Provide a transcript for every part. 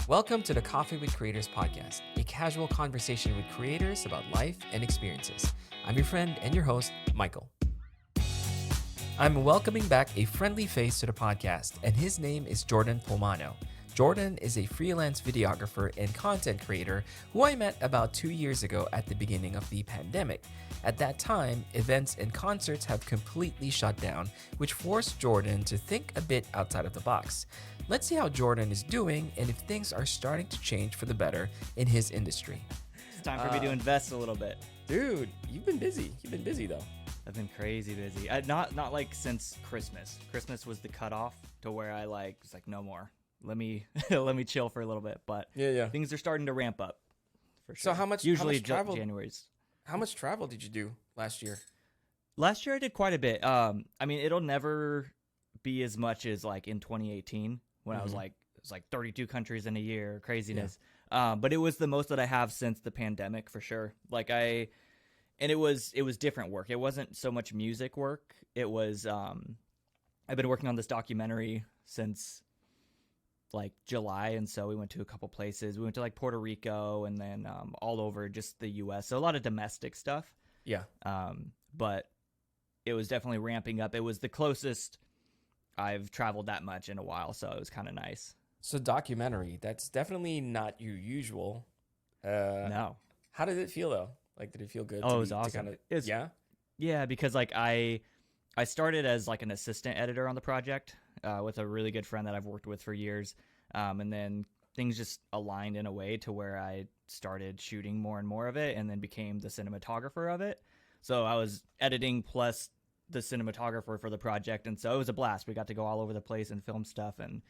Welcome to the Coffee with Creators podcast, a casual conversation with creators about life and experiences. I'm your friend and your host, Michael. I'm welcoming back a friendly face to the podcast, and his name is Jordan Pulmano. Jordan is a freelance videographer and content creator who I met about 2 years ago at the beginning of the pandemic. At that time, events and concerts have completely shut down, which forced Jordan to think a bit outside of the box. Let's see how Jordan is doing and if things are starting to change for the better in his industry. It's time for me to invest a little bit. Dude, you've been busy. You've been busy though. I've been crazy busy. Not like since Christmas. Christmas was the cutoff to where I was like, no more. Let me chill for a little bit. But Yeah. things are starting to ramp up. For sure. So how much Usually travel? January's. How much travel did you do last year? Last year I did quite a bit. I mean, it'll never be as much as like in 2018 when I was like, it was like 32 countries in a year, craziness. Yeah. But it was the most that I have since the pandemic for sure. And it was different work. It wasn't so much music work. It was, I've been working on this documentary since like July. And so we went to a couple places. We went to like Puerto Rico and then all over just the US. So a lot of domestic stuff. Yeah. But it was definitely ramping up. It was the closest I've traveled that much in a while. So it was kind of nice. So documentary, that's definitely not your usual. No. How did it feel though? Like, did it feel good? Oh, it was awesome. Yeah, because like I started as like an assistant editor on the project with a really good friend that I've worked with for years. And then things just aligned in a way to where I started shooting more and more of it and then became the cinematographer of it. So I was editing plus the cinematographer for the project. And so it was a blast. We got to go all over the place and film stuff, and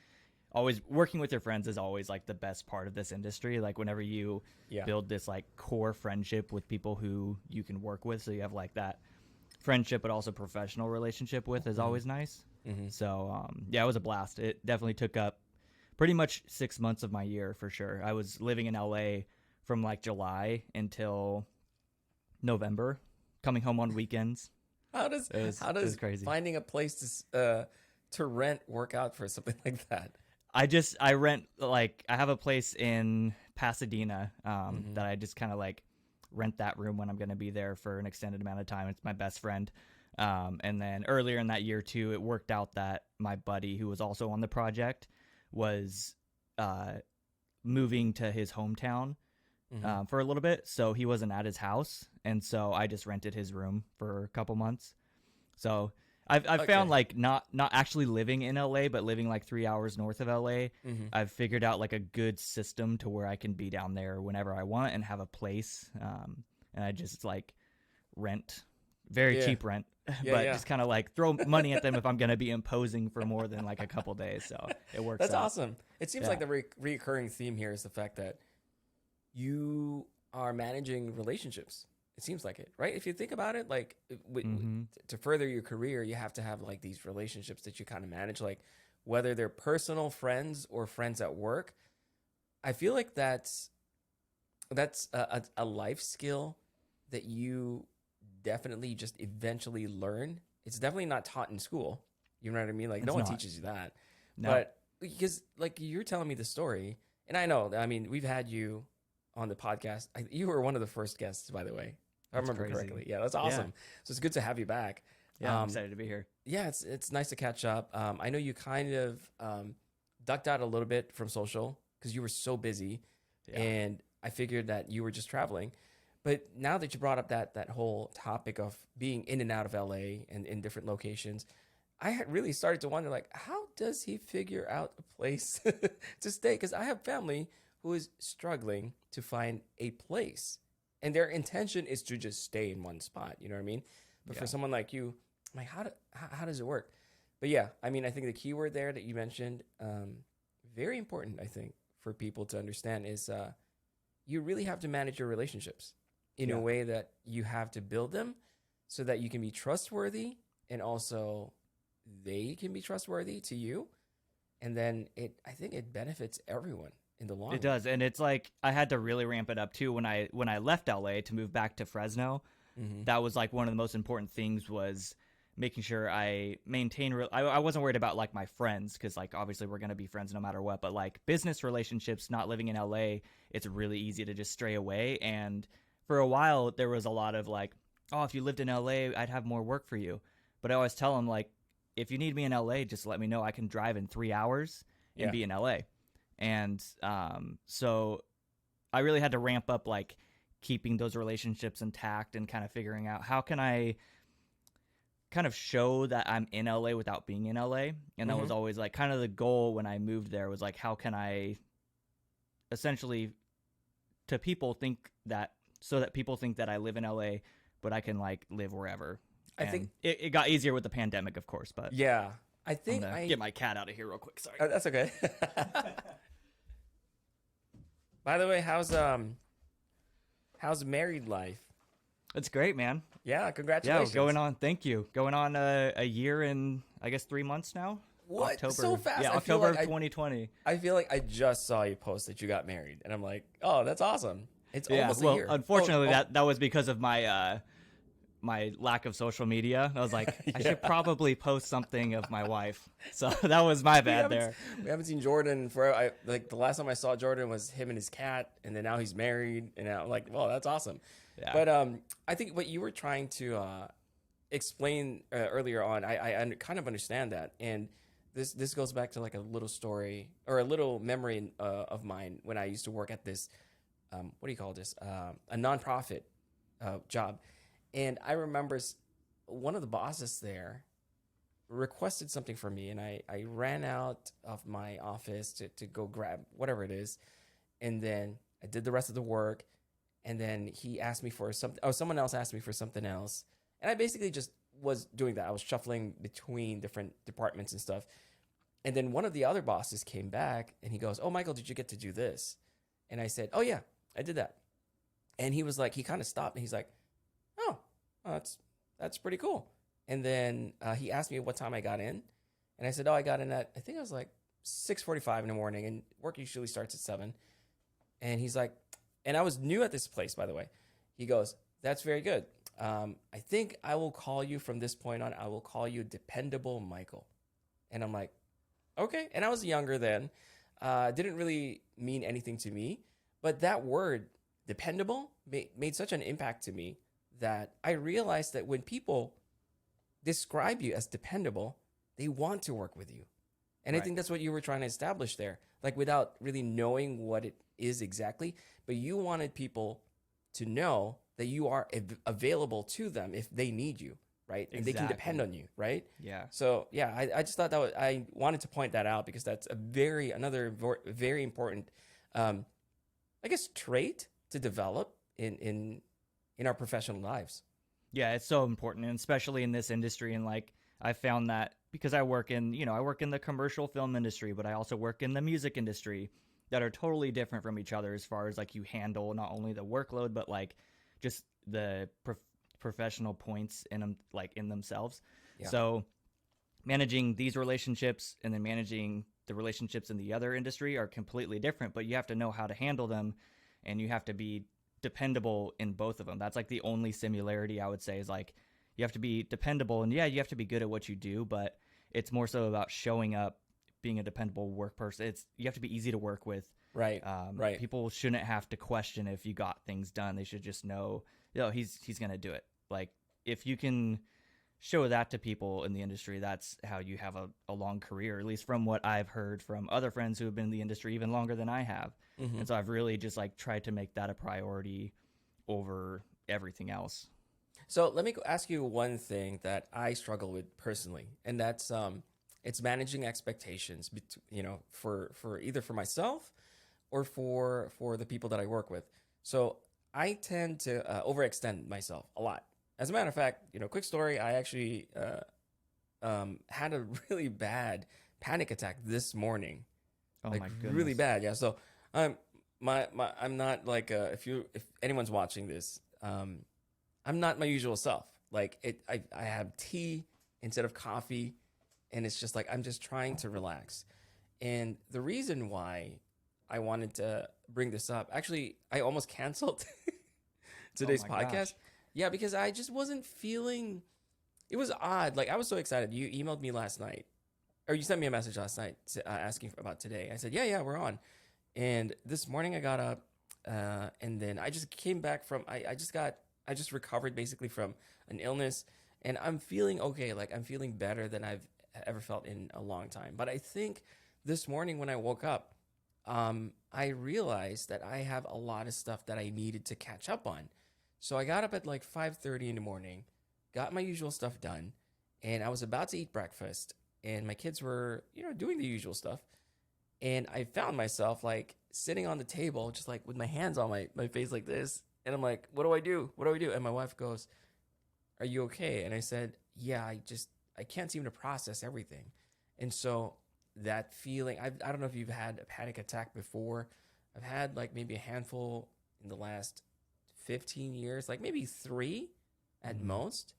always working with your friends is always like the best part of this industry. Like whenever you build this like core friendship with people who you can work with. So you have like that friendship, but also professional relationship with is always nice. Mm-hmm. So it was a blast. It definitely took up pretty much 6 months of my year for sure. I was living in LA from like July until November, coming home on weekends. How does crazy. Finding a place to rent work out for something like that? I rent, like, I have a place in Pasadena that I just kind of like rent that room when I'm going to be there for an extended amount of time. It's my best friend. And then earlier in that year too, it worked out that my buddy who was also on the project was moving to his hometown for a little bit. So he wasn't at his house. And so I just rented his room for a couple months. So I've found like not actually living in LA, but living like 3 hours north of LA. Mm-hmm. I've figured out like a good system to where I can be down there whenever I want and have a place. And I just like rent, very cheap rent, just kind of like throw money at them if I'm going to be imposing for more than like a couple days. So it works. That's out. Awesome. It seems like the recurring theme here is the fact that you are managing relationships. It seems like it, right? If you think about it, like to further your career, you have to have like these relationships that you kind of manage, like whether they're personal friends or friends at work. I feel like that's a life skill that you definitely just eventually learn. It's definitely not taught in school. You know what I mean? Like no one teaches you that. No. But because like you're telling me the story, and I know, I mean, we've had you on the podcast. You were one of the first guests, by the way. I remember correctly. Yeah, that's awesome. Yeah. So it's good to have you back. Yeah, I'm excited to be here. Yeah, it's nice to catch up. I know you kind of ducked out a little bit from social because you were so busy, and I figured that you were just traveling. But now that you brought up that whole topic of being in and out of LA and in different locations, I had really started to wonder, like, how does he figure out a place to stay? Because I have family who is struggling to find a place. And their intention is to just stay in one spot. You know what I mean? But for someone like you, I'm like, how does it work? But yeah, I mean, I think the key word there that you mentioned, very important, I think, for people to understand is you really have to manage your relationships in a way that you have to build them so that you can be trustworthy and also they can be trustworthy to you. And then I think it benefits everyone. In the long run. It does, and it's like I had to really ramp it up too when I left LA to move back to Fresno. Mm-hmm. That was like one of the most important things was making sure I maintain. I wasn't worried about like my friends because like obviously we're gonna be friends no matter what. But like business relationships, not living in LA, it's really easy to just stray away. And for a while there was a lot of like, oh, if you lived in LA, I'd have more work for you. But I always tell them like, if you need me in LA, just let me know. I can drive in 3 hours and be in LA. And so I really had to ramp up like keeping those relationships intact and kind of figuring out how can I kind of show that I'm in LA without being in LA. And that was always like kind of the goal when I moved there, was like, how can I essentially to people think that, so that people think that I live in LA, but I can like live wherever. I think it got easier with the pandemic, of course, but yeah, I think I get my cat out of here real quick. Sorry. Oh, that's okay. By the way, how's married life? It's great, man. Yeah, congratulations. Yeah, going on. Thank you. Going on a year and I guess 3 months now. What? October. So fast. Yeah, October of 2020. I feel like I just saw you post that you got married, and I'm like, oh, that's awesome. It's almost a year. Unfortunately, that was because of my my lack of social media. I was like, I should probably post something of my wife. So that was my bad there. We haven't seen Jordan for like the last time I saw Jordan was him and his cat, and then now he's married, and now I'm like, well, that's awesome. Yeah. But I think what you were trying to explain earlier on, I kind of understand that, and this goes back to like a little story or a little memory of mine when I used to work at this what do you call this a nonprofit job. And I remember one of the bosses there requested something from me, and I ran out of my office to go grab whatever it is. And then I did the rest of the work. And then he asked me for something. Oh, someone else asked me for something else. And I basically just was doing that. I was shuffling between different departments and stuff. And then one of the other bosses came back and he goes, oh, Michael, did you get to do this? And I said, oh, yeah, I did that. And he was like, he kind of stopped and he's like, oh, that's pretty cool. And then he asked me what time I got in. And I said, oh, I got in at, I think I was like 6:45 in the morning, and work usually starts at 7. And he's like, and I was new at this place, by the way. He goes, that's very good. I think I will call you from this point on. I will call you Dependable Michael. And I'm like, okay. And I was younger then. Didn't really mean anything to me. But that word, dependable, made such an impact to me that I realized that when people describe you as dependable, they want to work with you. And right. I think that's what you were trying to establish there, like without really knowing what it is exactly, but you wanted people to know that you are available to them if they need you, right? Exactly. And they can depend on you, right? Yeah. So yeah, I just thought that I wanted to point that out because that's another very important, I guess, trait to develop in our professional lives. Yeah, it's so important, and especially in this industry. And like I found that because I work in the commercial film industry, but I also work in the music industry, that are totally different from each other as far as like you handle not only the workload, but like just the professional points in them, like in themselves. Yeah. So managing these relationships and then managing the relationships in the other industry are completely different, but you have to know how to handle them, and you have to be dependable in both of them. That's like the only similarity I would say, is like you have to be dependable, and yeah, you have to be good at what you do, but it's more so about showing up, being a dependable work person. You have to be easy to work with. Right. Right. People shouldn't have to question if you got things done. They should just know, he's going to do it. Like if you can show that to people in the industry, that's how you have a long career, at least from what I've heard from other friends who have been in the industry even longer than I have. Mm-hmm. And so I've really just like tried to make that a priority over everything else. So let me ask you one thing that I struggle with personally, and that's it's managing expectations, for either for myself or for the people that I work with. So I tend to overextend myself a lot. As a matter of fact, quick story, I actually had a really bad panic attack this morning. Oh my goodness. Really bad, yeah. So I'm not like if anyone's watching this, I'm not my usual self. Like I have tea instead of coffee. And it's just like, I'm just trying to relax. And the reason why I wanted to bring this up, actually, I almost canceled today's podcast. Gosh. Yeah, because I just wasn't feeling It was odd. Like I was so excited. You emailed me last night, or you sent me a message last night asking about today. I said, yeah, we're on. And this morning I got up, and then I just came back from. I just recovered basically from an illness, and I'm feeling okay. Like I'm feeling better than I've ever felt in a long time. But I think this morning when I woke up, I realized that I have a lot of stuff that I needed to catch up on. So I got up at like 5:30 in the morning, got my usual stuff done, and I was about to eat breakfast, and my kids were, doing the usual stuff. And I found myself like sitting on the table, just like with my hands on my face like this. And I'm like, what do I do? What do I do? And my wife goes, are you okay? And I said, yeah, I can't seem to process everything. And so that feeling, I don't know if you've had a panic attack before. I've had like maybe a handful in the last 15 years, like maybe 3 at most.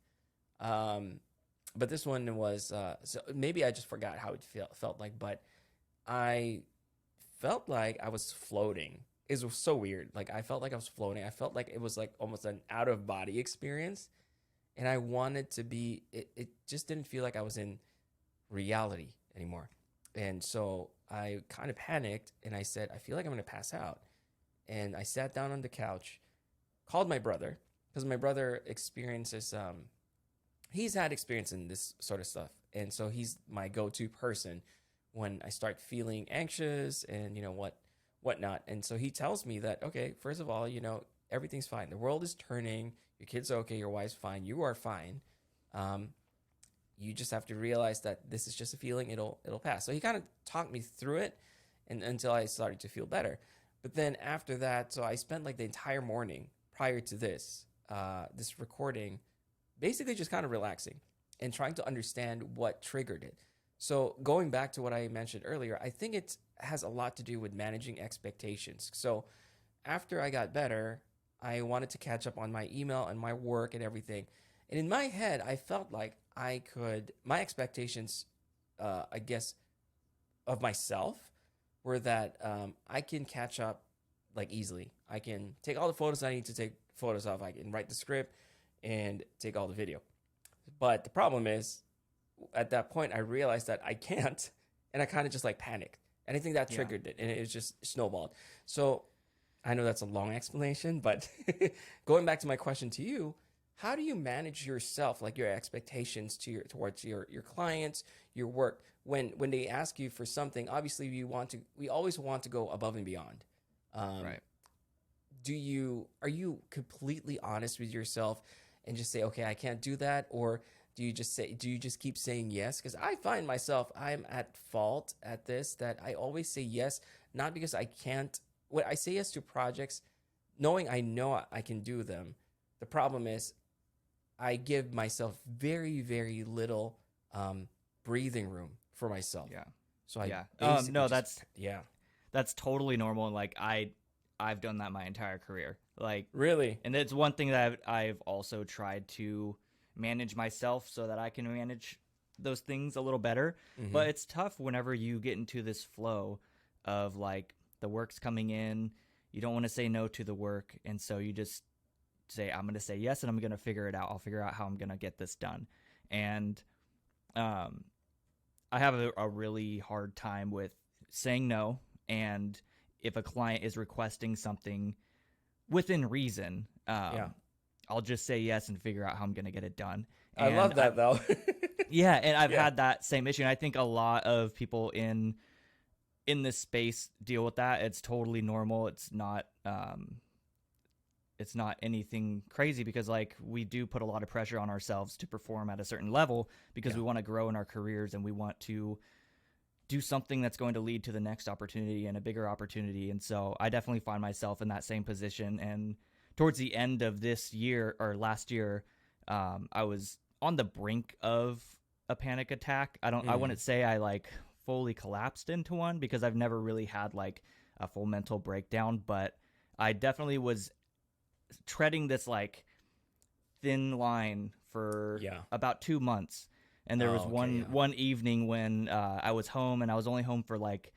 But this one was, so maybe I just forgot how it felt like, but I felt like I was floating. It was so weird. Like I felt like I was floating. I felt like it was like almost an out of body experience. And I wanted to be, it just didn't feel like I was in reality anymore. And so I kind of panicked and I said, I feel like I'm going to pass out. And I sat down on the couch, called my brother, because my brother experiences, he's had experience in this sort of stuff. And so he's my go-to person when I start feeling anxious and, whatnot. And so he tells me that, okay, first of all, everything's fine. The world is turning. Your kid's okay. Your wife's fine. You are fine. You just have to realize that this is just a feeling. It'll pass. So he kind of talked me through it and until I started to feel better. But then after that, so I spent like the entire morning prior to this recording, basically just kind of relaxing and trying to understand what triggered it. So going back to what I mentioned earlier, I think it has a lot to do with managing expectations. So after I got better, I wanted to catch up on my email and my work and everything. And in my head, I felt like my expectations, I guess, of myself were that I can catch up like easily. I can take all the photos I need to take photos of. I can write the script and take all the video. But the problem is, at that point, I realized that I can't, and I kind of just like panicked. And I think that triggered it, and it was just snowballed. So I know that's a long explanation, but going back to my question to you, how do you manage yourself, like your expectations towards your clients, your work, when they ask you for something? Obviously, we always want to go above and beyond. Right. Are you completely honest with yourself and just say, okay, I can't do that? Or do you just keep saying yes? Because I find myself, I'm at fault at this, that I always say yes, not because I can't. When I say yes to projects, knowing I know I can do them, the problem is I give myself very, very little breathing room for myself. Yeah. So I no, that's totally normal. And like I've done that my entire career. Like really, and it's one thing that I've also tried to manage myself so that I can manage those things a little better. Mm-hmm. But it's tough whenever you get into this flow of like the work's coming in, you don't want to say no to the work, and so you just say, I'm going to say yes and I'm going to figure it out. I'll figure out how I'm going to get this done. And I have a really hard time with saying no, and if a client is requesting something within reason, I'll just say yes and figure out how I'm going to get it done. And I love that though. Yeah, and I've had that same issue. And I think a lot of people in this space deal with that. It's totally normal. It's not anything crazy, because like we do put a lot of pressure on ourselves to perform at a certain level because we want to grow in our careers and we want to do something that's going to lead to the next opportunity and a bigger opportunity. And so I definitely find myself in that same position. And towards the end of this year or last year, I was on the brink of a panic attack. I wouldn't say I like fully collapsed into one, because I've never really had like a full mental breakdown, but I definitely was treading this like thin line for about 2 months. And there was one evening when I was home, and I was only home for like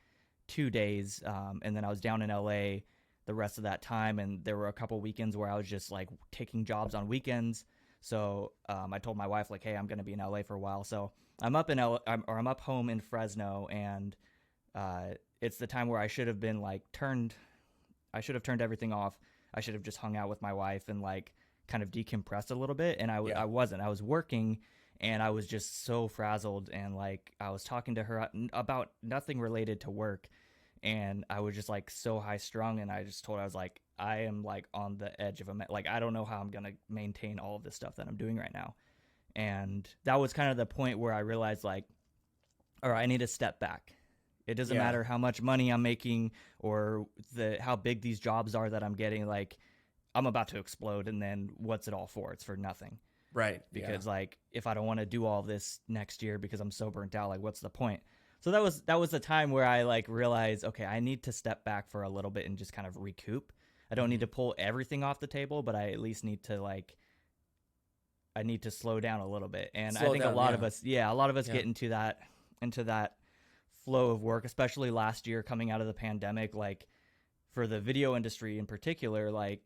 2 days, and then I was down in LA the rest of that time, and there were a couple weekends where I was just like taking jobs on weekends So I told my wife, like, hey, I'm going to be in LA for a while. So I'm up I'm up home in Fresno, and it's the time where I should have been like I should have turned everything off. I should have just hung out with my wife and like kind of decompressed a little bit. And I wasn't. I was working, and I was just so frazzled, and like I was talking to her about nothing related to work, and I was just like so high strung, and I just told her, I was like, I am like on the edge of like I don't know how I'm gonna maintain all of this stuff that I'm doing right now. And that was kind of the point where I realized, like, all right, I need to step back. It doesn't matter how much money I'm making or how big these jobs are that I'm getting. Like, I'm about to explode, and then what's it all for? It's for nothing. Right. Because like, if I don't want to do all this next year because I'm so burnt out, like, what's the point? So that was the time where I like realized, okay, I need to step back for a little bit and just kind of recoup. I don't need to pull everything off the table, but I at least need to like, I need to slow down a little bit. And I think a lot of us get into that flow of work, especially last year coming out of the pandemic. Like, for the video industry in particular, like,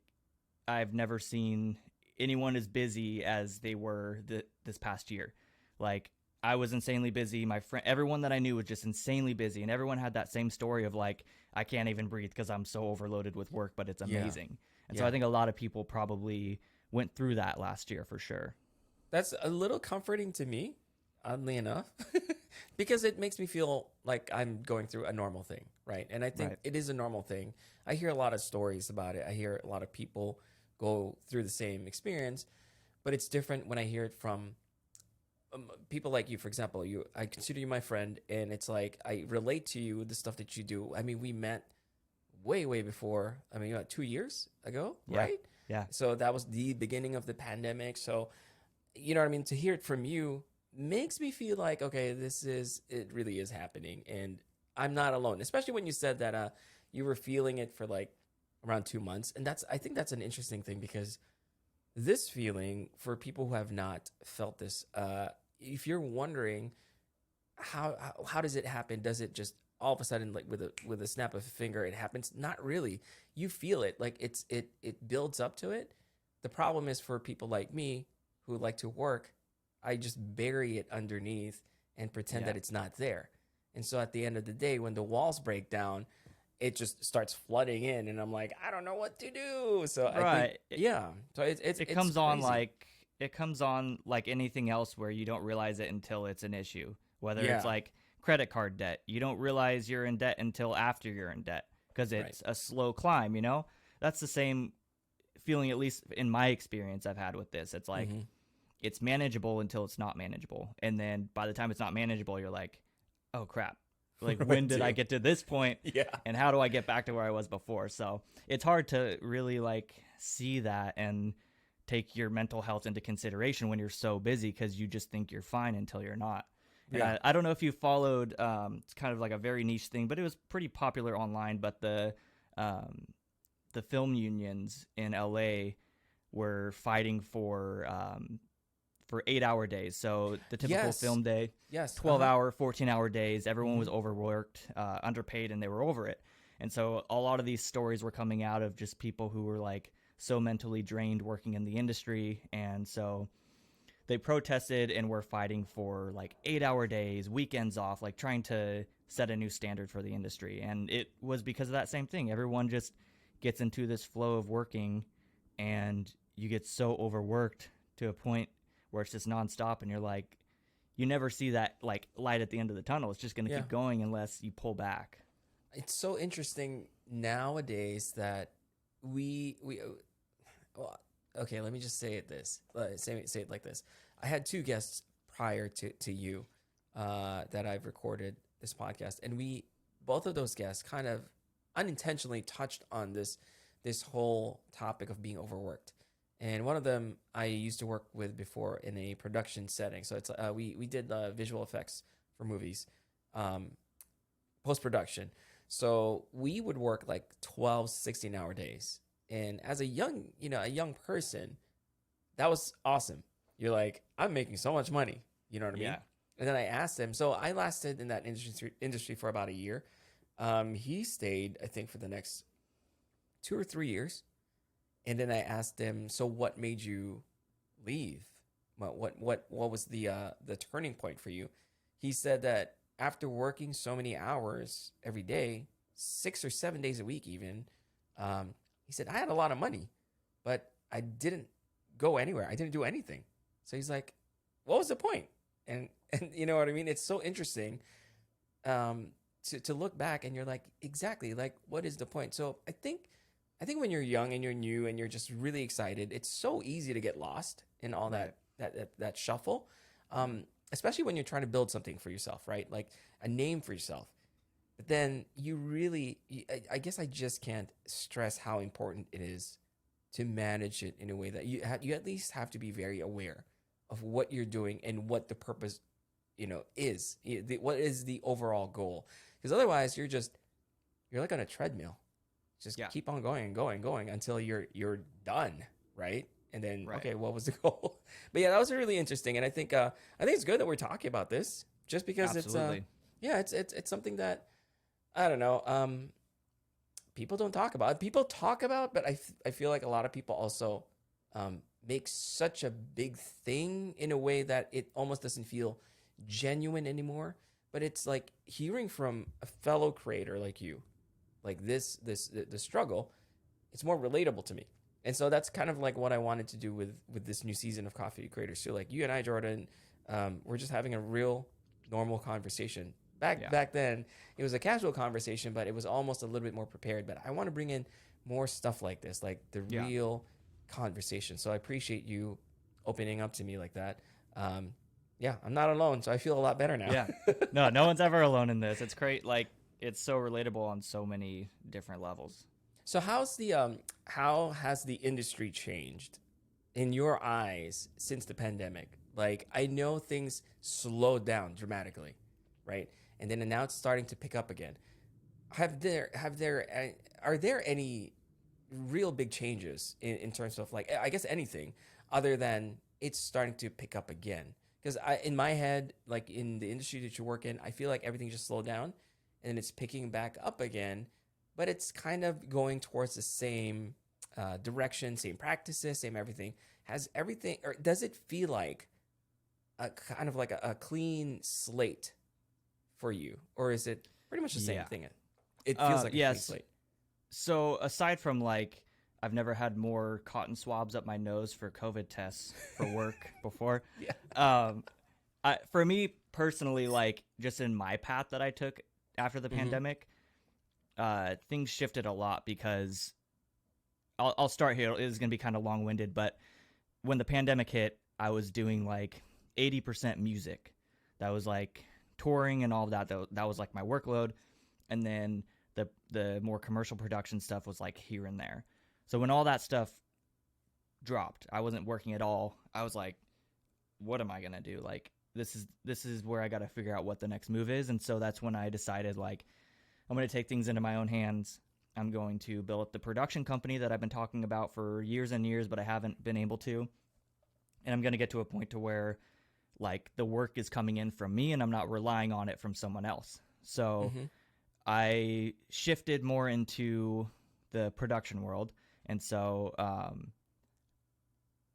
I've never seen anyone as busy as they were this past year. Like, I was insanely busy. My friend, everyone that I knew was just insanely busy, and everyone had that same story of like, I can't even breathe because I'm so overloaded with work, but it's amazing. And so I think a lot of people probably went through that last year for sure. That's a little comforting to me, oddly enough, because it makes me feel like I'm going through a normal thing, right? And I think it is a normal thing. I hear a lot of stories about it. I hear a lot of people go through the same experience, but it's different when I hear it from people like you. For example, I consider you my friend, and it's like I relate to you, the stuff that you do. I mean, we met way before. I mean, 2 years ago, right? Yeah. So that was the beginning of the pandemic. So, you know what I mean? To hear it from you makes me feel like, okay, it really is happening, and I'm not alone. Especially when you said that you were feeling it for like around 2 months, and I think that's an interesting thing, because this feeling, for people who have not felt this, if you're wondering how does it happen, does it just all of a sudden, like with a snap of a finger, it happens? Not really. You feel it, like it builds up to it. The problem is, for people like me who like to work, I just bury it underneath and pretend that it's not there. And so at the end of the day, when the walls break down, it just starts flooding in, and I'm like, I don't know what to do. So I think, so it comes on crazy. it comes on like anything else, where you don't realize it until it's an issue. Whether it's like credit card debt, you don't realize you're in debt until after you're in debt, because it's a slow climb. That's the same feeling, at least in my experience, I've had with this. It's like, it's manageable until it's not manageable, and then by the time it's not manageable, you're like, oh crap, like, when did I get to this point? And how do I get back to where I was before? So it's hard to really like see that and take your mental health into consideration when you're so busy, because you just think you're fine until you're not. And I don't know if you followed, it's kind of like a very niche thing, but it was pretty popular online. But the film unions in LA were fighting for 8-hour days. So the typical film day, 12-hour, 14-hour days. Everyone was overworked, underpaid, and they were over it. And so a lot of these stories were coming out of just people who were like so mentally drained working in the industry. And so they protested and were fighting for like 8-hour days, weekends off, like trying to set a new standard for the industry. And it was because of that same thing. Everyone just gets into this flow of working, and you get so overworked to a point where it's just nonstop, and you're like, you never see that like light at the end of the tunnel. It's just going to keep going unless you pull back. It's so interesting nowadays that well, okay, let me just say it like this. I had 2 guests prior to you that I've recorded this podcast, and both of those guests kind of unintentionally touched on this whole topic of being overworked. And one of them I used to work with before in a production setting. So it's we did visual effects for movies, post-production. So we would work like 12, 16-hour days. And as a young person, that was awesome. You're like, I'm making so much money. You know what I mean? And then I asked him. So I lasted in that industry for about a year. He stayed, I think, for the next 2 or 3 years. And then I asked him, so what made you leave? what was the turning point for you? He said that after working so many hours every day, 6 or 7 days a week, even, he said I had a lot of money, but I didn't go anywhere. I didn't do anything. So he's like, what was the point? And you know what I mean? It's so interesting to look back and you're like, exactly, like what is the point? So I think when you're young and you're new and you're just really excited, it's so easy to get lost in all Right. that shuffle, especially when you're trying to build something for yourself, right? Like a name for yourself. But then I guess I just can't stress how important it is to manage it in a way that you at least have to be very aware of what you're doing and what the purpose, is. What is the overall goal? Because otherwise, you're like on a treadmill, just Yeah. keep on going and going and going until you're done, right? And then Right. okay, what was the goal? But yeah, that was really interesting, and I think it's good that we're talking about this, just because Absolutely. yeah, it's something that I don't know, people don't talk about. People talk about, but I feel like a lot of people also make such a big thing in a way that it almost doesn't feel genuine anymore. But it's like hearing from a fellow creator like you, like the struggle, it's more relatable to me. And so that's kind of like what I wanted to do with this new season of Coffee Creators. So like you and I, Jordan, we're just having a real normal conversation. Yeah. Back then, it was a casual conversation, but it was almost a little bit more prepared. But I want to bring in more stuff like this, like the Yeah. real conversation. So I appreciate you opening up to me like that. Yeah, I'm not alone, so I feel a lot better now. Yeah. No, no one's ever alone in this. It's great. Like, it's so relatable on so many different levels. So how has the industry changed in your eyes since the pandemic? Like I know things slowed down dramatically, right? And then now it's starting to pick up again. Are there any real big changes in terms of like I guess anything other than it's starting to pick up again? Because in my head, like in the industry that you work in, I feel like everything just slowed down and then it's picking back up again, but it's kind of going towards the same direction, same practices, same everything. Has everything, or does it feel like a kind of like a clean slate for you, or is it pretty much the same Yeah. thing? It feels like a clean Yes. slate. So aside from like, I've never had more cotton swabs up my nose for COVID tests for work before. Yeah. Um, for me personally, like just in my path that I took after the Mm-hmm. pandemic, things shifted a lot because I'll start here. It's going to be kind of long winded, but when the pandemic hit, I was doing like 80% music. That was like touring and all of that. That was like my workload. And then the more commercial production stuff was like here and there. So when all that stuff dropped, I wasn't working at all. I was like, what am I going to do? Like this is where I got to figure out what the next move is. And so that's when I decided like I'm going to take things into my own hands. I'm going to build up the production company that I've been talking about for years and years, but I haven't been able to. And I'm going to get to a point to where like the work is coming in from me and I'm not relying on it from someone else. So Mm-hmm. I shifted more into the production world. And so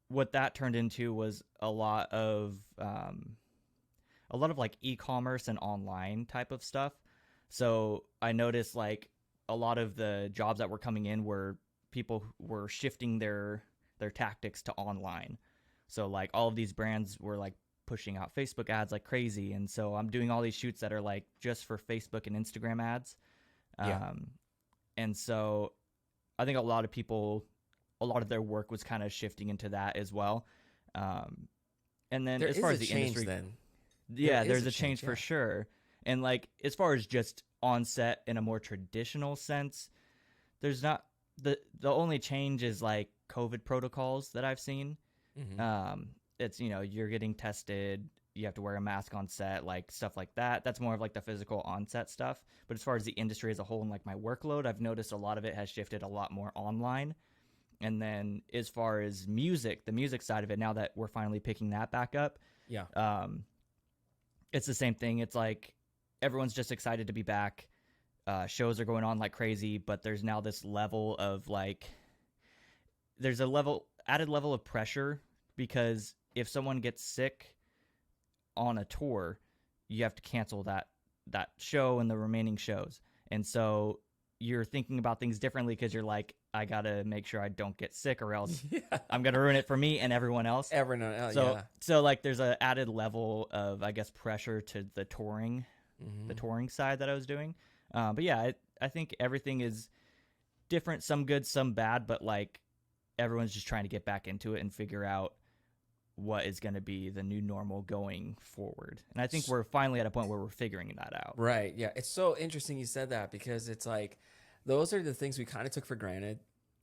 what that turned into was a lot of like e-commerce and online type of stuff. So I noticed like a lot of the jobs that were coming in were people who were shifting their tactics to online. So like all of these brands were like pushing out Facebook ads like crazy, and so I'm doing all these shoots that are like just for Facebook and Instagram ads. Yeah. And so I think a lot of their work was kind of shifting into that as well. And then There as is far a as the change industry, then. yeah, There is there's a a change change. for Yeah. sure. And like as far as just on set in a more traditional sense, there's not the only change is like COVID protocols that I've seen. Mm-hmm. It's you're getting tested, you have to wear a mask on set, like stuff like that. That's more of like the physical on set stuff. But as far as the industry as a whole and like my workload, I've noticed a lot of it has shifted a lot more online. And then as far as music, the music side of it, now that we're finally picking that back up, Yeah. it's the same thing. It's like everyone's just excited to be back. Shows are going on like crazy, but there's now this level of like, there's a added level of pressure because if someone gets sick on a tour, you have to cancel that show and the remaining shows. And so you're thinking about things differently because you're like, I got to make sure I don't get sick or else I'm going to ruin it for me and everyone else. Everyone else, So like there's an added level of, I guess, pressure to the touring side that I was doing. But yeah, I think everything is different, some good, some bad, but like everyone's just trying to get back into it and figure out what is going to be the new normal going forward. And I think we're finally at a point where we're figuring that out. Right. Yeah. It's so interesting you said that, because it's like, those are the things we kind of took for granted,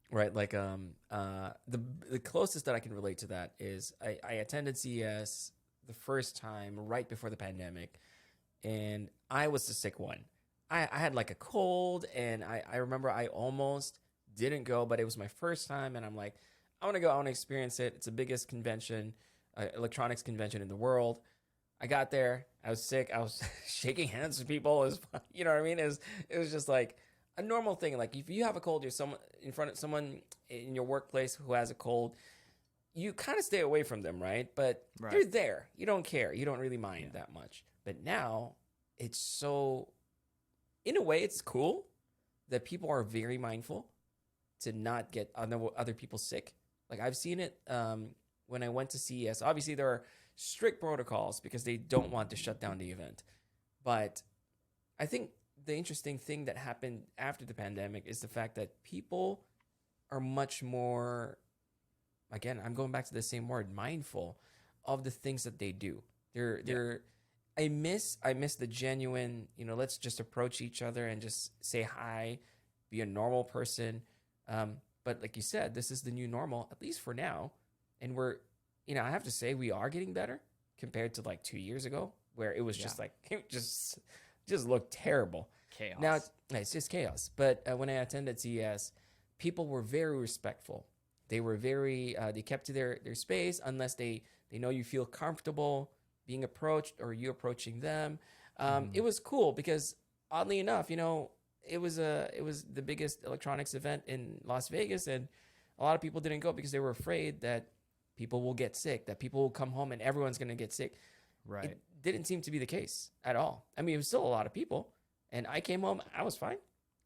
right? Like, the closest that I can relate to that is I attended CES the first time right before the pandemic, and I was the sick one. I had like a cold, and I remember I almost didn't go, but it was my first time, and I'm like, I want to go. I want to experience it. It's the biggest convention, electronics convention in the world. I got there. I was sick. I was shaking hands with people. It was, you know what I mean? It was just like a normal thing. Like if you have a cold, you're someone in front of someone in your workplace who has a cold, you kind of stay away from them, right? But they're there. You don't care. You don't really mind that much. But now it's so, in a way, it's cool that people are very mindful to not get other people sick. Like I've seen it when I went to CES. Obviously, there are strict protocols because they don't want to shut down the event. But I think the interesting thing that happened after the pandemic is the fact that people are much more, again, I'm going back to the same word, mindful of the things that they do. I miss the genuine, let's just approach each other and just say hi, be a normal person. But like you said, this is the new normal, at least for now. And we're, I have to say we are getting better compared to like 2 years ago, where it was just like, it just looked terrible. Chaos. Now it's just chaos. But when I attended CES, people were very respectful. They were very, they kept to their space unless they know you feel comfortable being approached or you approaching them. It was cool because oddly enough, it was the biggest electronics event in Las Vegas, and a lot of people didn't go because they were afraid that people will get sick, that people will come home and everyone's going to get sick. Right. It didn't seem to be the case at all. I mean, it was still a lot of people, and I came home, I was fine.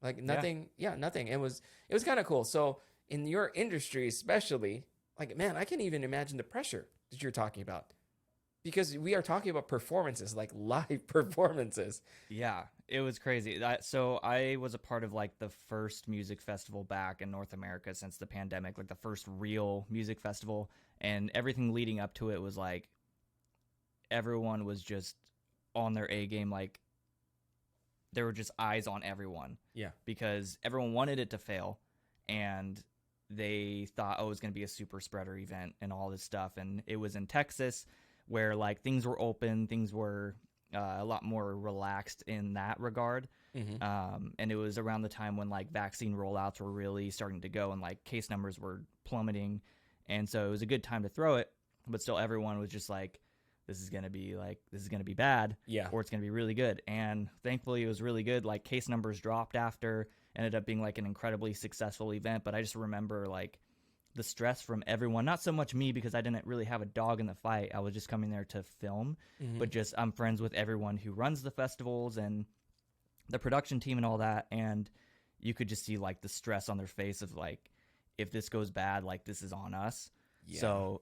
Like nothing. Yeah, nothing. It was kind of cool. So in your industry, especially, like, man, I can't even imagine the pressure that you're talking about, because we are talking about performances, like live performances. Yeah, it was crazy. So I was a part of like the first music festival back in North America since the pandemic, like the first real music festival, and everything leading up to it was like everyone was just on their A game. Like there were just eyes on everyone. Yeah. Because everyone wanted it to fail, and they thought, oh, it was going to be a super spreader event and all this stuff. And it was in Texas, where like things were open, things were a lot more relaxed in that regard. And it was around the time when like vaccine rollouts were really starting to go and like case numbers were plummeting. And so it was a good time to throw it, but still everyone was just like, this is going to be bad, or it's going to be really good. And thankfully it was really good. Like case numbers dropped after, ended up being like an incredibly successful event. But I just remember like the stress from everyone, not so much me because I didn't really have a dog in the fight. I was just coming there to film, but just I'm friends with everyone who runs the festivals and the production team and all that. And you could just see like the stress on their face of like, if this goes bad, like this is on us. Yeah. So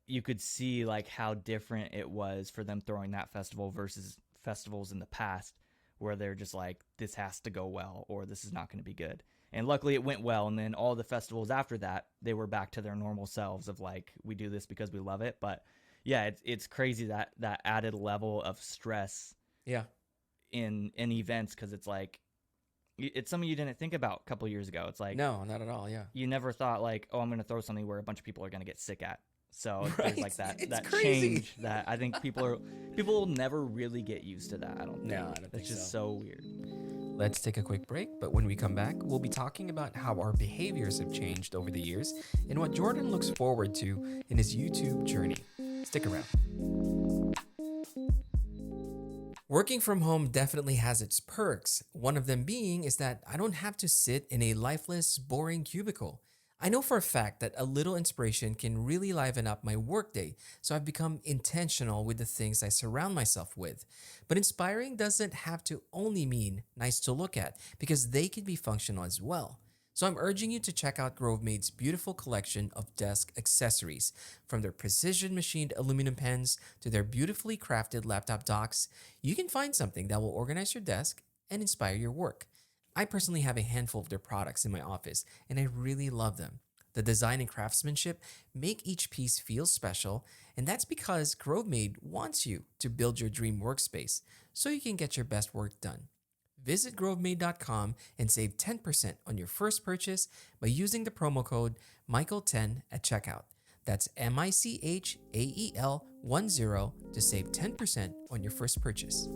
you could see like how different it was for them throwing that festival versus festivals in the past, where they're just like, this has to go well or this is not going to be good. And luckily it went well. And then all the festivals after that, they were back to their normal selves of like, we do this because we love it. But yeah, it's crazy that added level of stress in events, because it's like, it's something you didn't think about a couple years ago. It's like, no, not at all. Yeah. You never thought like, oh, I'm going to throw something where a bunch of people are going to get sick at. So there's like that crazy change that I think people will never really get used to that. I don't think. No, I don't think it's just so weird. Let's take a quick break, but when we come back, we'll be talking about how our behaviors have changed over the years and what Jordan looks forward to in his YouTube journey. Stick around. Working from home definitely has its perks. One of them being is that I don't have to sit in a lifeless, boring cubicle. I know for a fact that a little inspiration can really liven up my workday, so I've become intentional with the things I surround myself with. But inspiring doesn't have to only mean nice to look at, because they can be functional as well. So I'm urging you to check out GroveMade's beautiful collection of desk accessories. From their precision machined aluminum pens to their beautifully crafted laptop docks, you can find something that will organize your desk and inspire your work. I personally have a handful of their products in my office, and I really love them. The design and craftsmanship make each piece feel special, and that's because GroveMade wants you to build your dream workspace so you can get your best work done. Visit grovemade.com and save 10% on your first purchase by using the promo code Michael10 at checkout. That's MICHAEL10 to save 10% on your first purchase.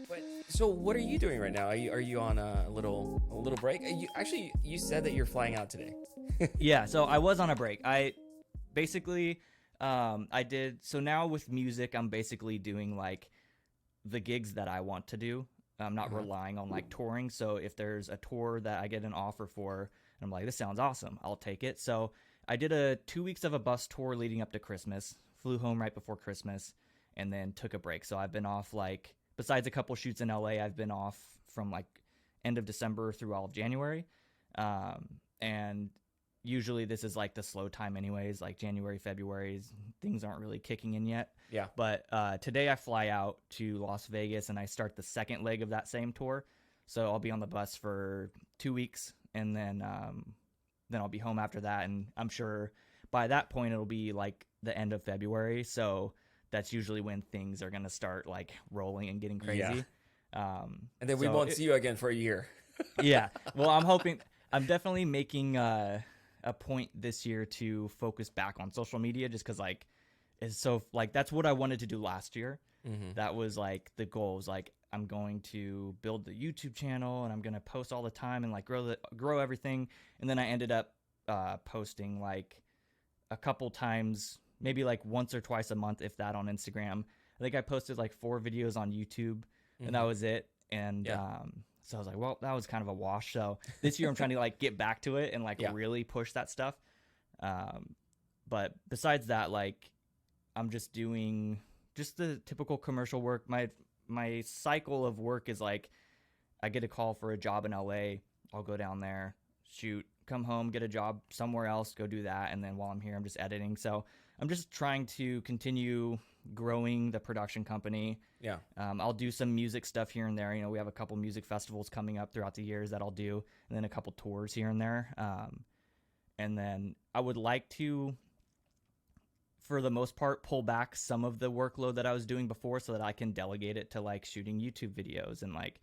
But so what are you doing right now? Are you on a little break? You said that you're flying out today. Yeah, so I was on a break. I basically I did so now with music I'm basically doing like the gigs that I want to do. I'm not relying on like touring. So if there's a tour that I get an offer for and I'm like, this sounds awesome, I'll take it. So I did a 2 weeks of a bus tour leading up to Christmas, flew home right before Christmas, and then took a break. So I've been off, like, besides a couple shoots in LA, I've been off from like end of December through all of January. And usually this is like the slow time anyways, like January, February, things aren't really kicking in yet. Yeah. But today I fly out to Las Vegas and I start the second leg of that same tour. So I'll be on the bus for 2 weeks and then I'll be home after that. And I'm sure by that point it'll be like the end of February. So that's usually when things are going to start like rolling and getting crazy. Yeah. And then we won't see you again for a year. Yeah. Well, I'm definitely making a point this year to focus back on social media just because like is so like that's what I wanted to do last year. That was like the goal was like I'm going to build the YouTube channel and I'm going to post all the time and like grow everything. And then I ended up posting like a couple times, maybe like once or twice a month, if that, on Instagram. I think I posted like 4 videos on YouTube and that was it. And so I was like, well, that was kind of a wash. So this year I'm trying to like get back to it and like really push that stuff. But besides that, like I'm just doing just the typical commercial work. My cycle of work is like I get a call for a job in LA. I'll go down there, shoot, come home, get a job somewhere else, go do that. And then while I'm here, I'm just editing. So I'm just trying to continue growing the production company. Yeah. I'll do some music stuff here and there. You know, we have a couple music festivals coming up throughout the years that I'll do, and then a couple tours here and there. And then I would like to, for the most part, pull back some of the workload that I was doing before so that I can delegate it to like shooting YouTube videos and like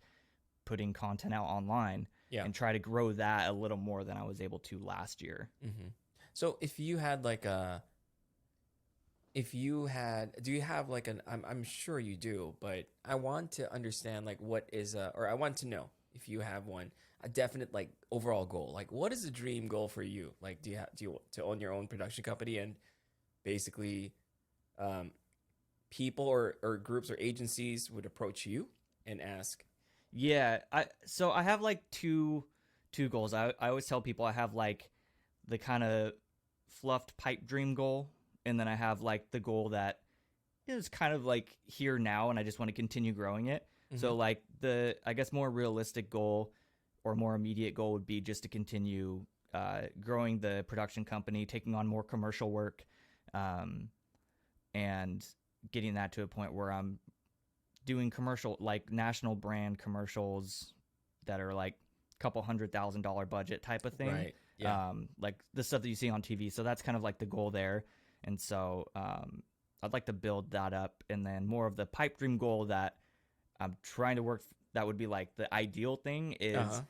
putting content out online and try to grow that a little more than I was able to last year. So if you had like do you have like I'm sure you do, but I want to understand like what is or I want to know if you have a definite like overall goal. Like what is the dream goal for you? Like do you want to own your own production company and basically people or groups or agencies would approach you and ask? Yeah, so I have like two goals. I always tell people I have like the kind of fluffed pipe dream goal, and then I have like the goal that is kind of like here now and I just want to continue growing it. So like the I guess more realistic goal or more immediate goal would be just to continue growing the production company, taking on more commercial work, and getting that to a point where I'm doing commercial, like national brand commercials that are like a couple $100,000 budget type of thing. Right. Yeah. Like the stuff that you see on TV. So that's kind of like the goal there. And so I'd like to build that up. And then more of the pipe dream goal that I'm trying to work, that would be like the ideal thing is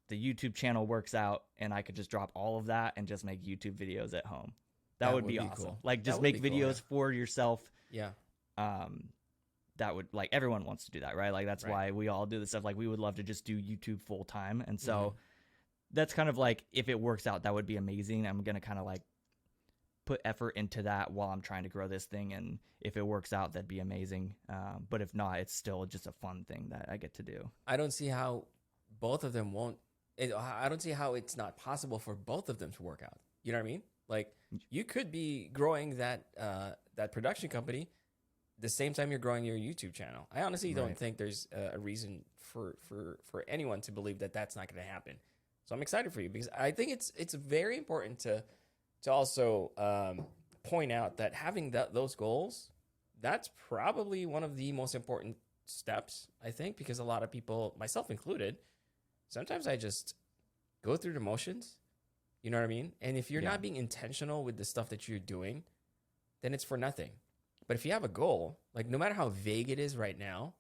the YouTube channel works out and I could just drop all of that and just make YouTube videos at home. That would be awesome. Cool. Like just make videos for yourself. Yeah. That would, like, everyone wants to do that, right? Like that's why we all do this stuff. Like we would love to just do YouTube full time. And so that's kind of like, if it works out, that would be amazing. I'm going to kind of like put effort into that while I'm trying to grow this thing. And if it works out, that'd be amazing. But if not, it's still just a fun thing that I get to do. I don't see how both of them won't I don't see how it's not possible for both of them to work out. You know what I mean? Like you could be growing that production company the same time you're growing your YouTube channel. I honestly don't think there's a reason for anyone to believe that that's not going to happen. So I'm excited for you because I think it's very important to also point out that having those goals, that's probably one of the most important steps, I think, because a lot of people, myself included, sometimes I just go through the motions. You know what I mean? And if you're not being intentional with the stuff that you're doing, then it's for nothing. But if you have a goal, like no matter how vague it is right now,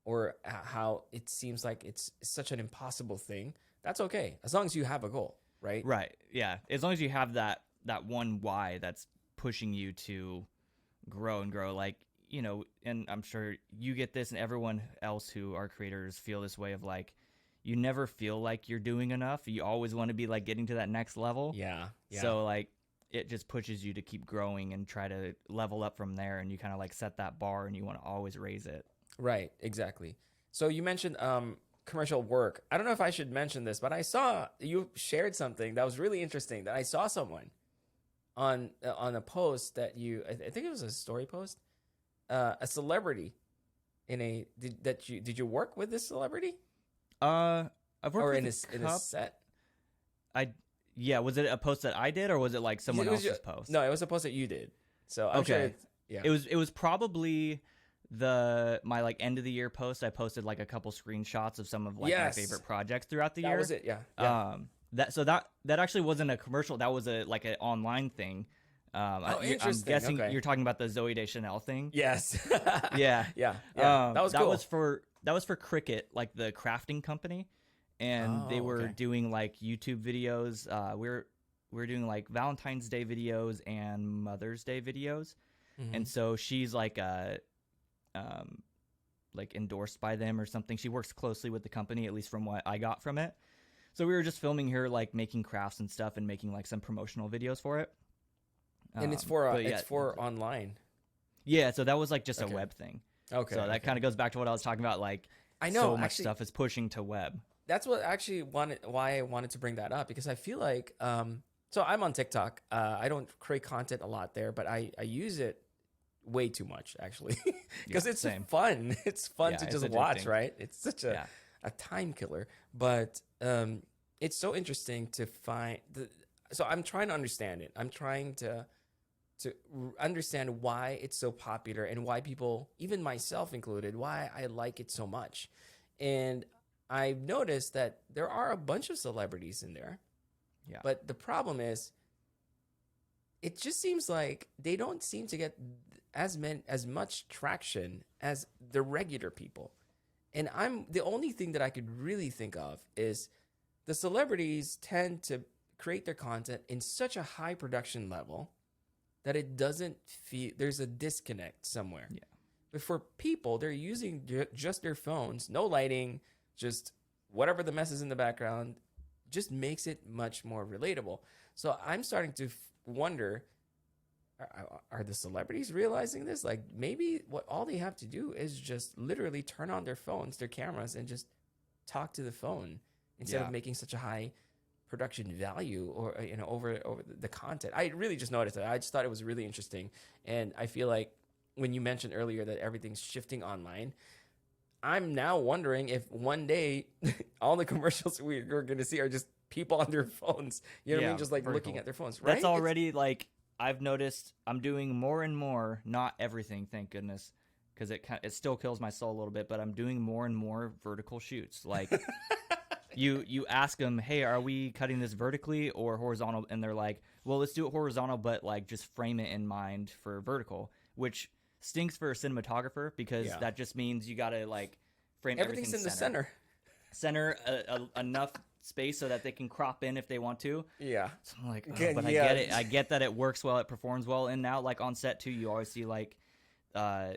or how it seems like it's such an impossible thing, that's okay. As long as you have a goal, right? Right. Yeah. As long as you have that one why that's pushing you to grow and grow. Like, you know, and I'm sure you get this and everyone else who are creators feel this way of like, you never feel like you're doing enough. You always want to be like getting to that next level. Yeah. So like it just pushes you to keep growing and try to level up from there. And you kind of like set that bar and you want to always raise it. Right. Exactly. So you mentioned commercial work. I don't know if I should mention this, but I saw you shared something that was really interesting. That I saw someone on a post that I think it was a story post, a celebrity did you work with this celebrity? I've worked or with in a set. Was it a post that I did or was it like someone else's post? No, it was a post that you did. So I'm sure it was probably my like end of the year post. I posted like a couple screenshots of some of like my favorite projects throughout the year. That was it, yeah. That actually wasn't a commercial. That was an online thing. Interesting. I'm guessing you're talking about the Zoe Deschanel thing. Yes. Yeah. That was cool. That was for Cricut, like the crafting company, and they were doing like YouTube videos. We're doing like Valentine's Day videos and Mother's Day videos, and so she's like like endorsed by them or something. She works closely with the company, at least from what I got from it. So we were just filming her like making crafts and stuff and making like some promotional videos for it. And it's for online. Yeah, so that was like just a web thing. Okay. So that kind of goes back to what I was talking about. Like, I know so much stuff is pushing to web. That's what why I wanted to bring that up, because I feel like so I'm on TikTok. I don't create content a lot there, but I use it way too much actually because it's fun. It's fun to just watch, right? It's such a time killer, but it's so interesting to find so I'm trying to understand it. I'm trying to understand why it's so popular and why people, even myself included, why I like it so much. And I've noticed that there are a bunch of celebrities in there. Yeah. But the problem is, it just seems like they don't seem to get as much traction as the regular people. And the only thing that I could really think of is the celebrities tend to create their content in such a high production level that it doesn't feel, there's a disconnect somewhere. Yeah. But for people, they're using just their phones, no lighting, just whatever the mess is in the background, just makes it much more relatable. So I'm starting to wonder, are the celebrities realizing this? Like maybe all they have to do is just literally turn on their phones, their cameras, and just talk to the phone instead of making such a high production value or over the content. I really just noticed that. I just thought it was really interesting, and I feel like when you mentioned earlier that everything's shifting online, I'm now wondering if one day all the commercials we're going to see are just people on their phones. You know what I mean? Just like looking at their phones. Right? That's already like I've noticed. I'm doing more and more. Not everything, thank goodness, because it still kills my soul a little bit. But I'm doing more and more vertical shoots, like. You ask them, hey, are we cutting this vertically or horizontal? And they're like, well, let's do it horizontal, but like just frame it in mind for vertical, which stinks for a cinematographer because that just means you got to like frame everything's in the center. Enough space so that they can crop in if they want to. Yeah. So I'm like, but I get it. I get that it works well. It performs well. And now like on set too, you always see like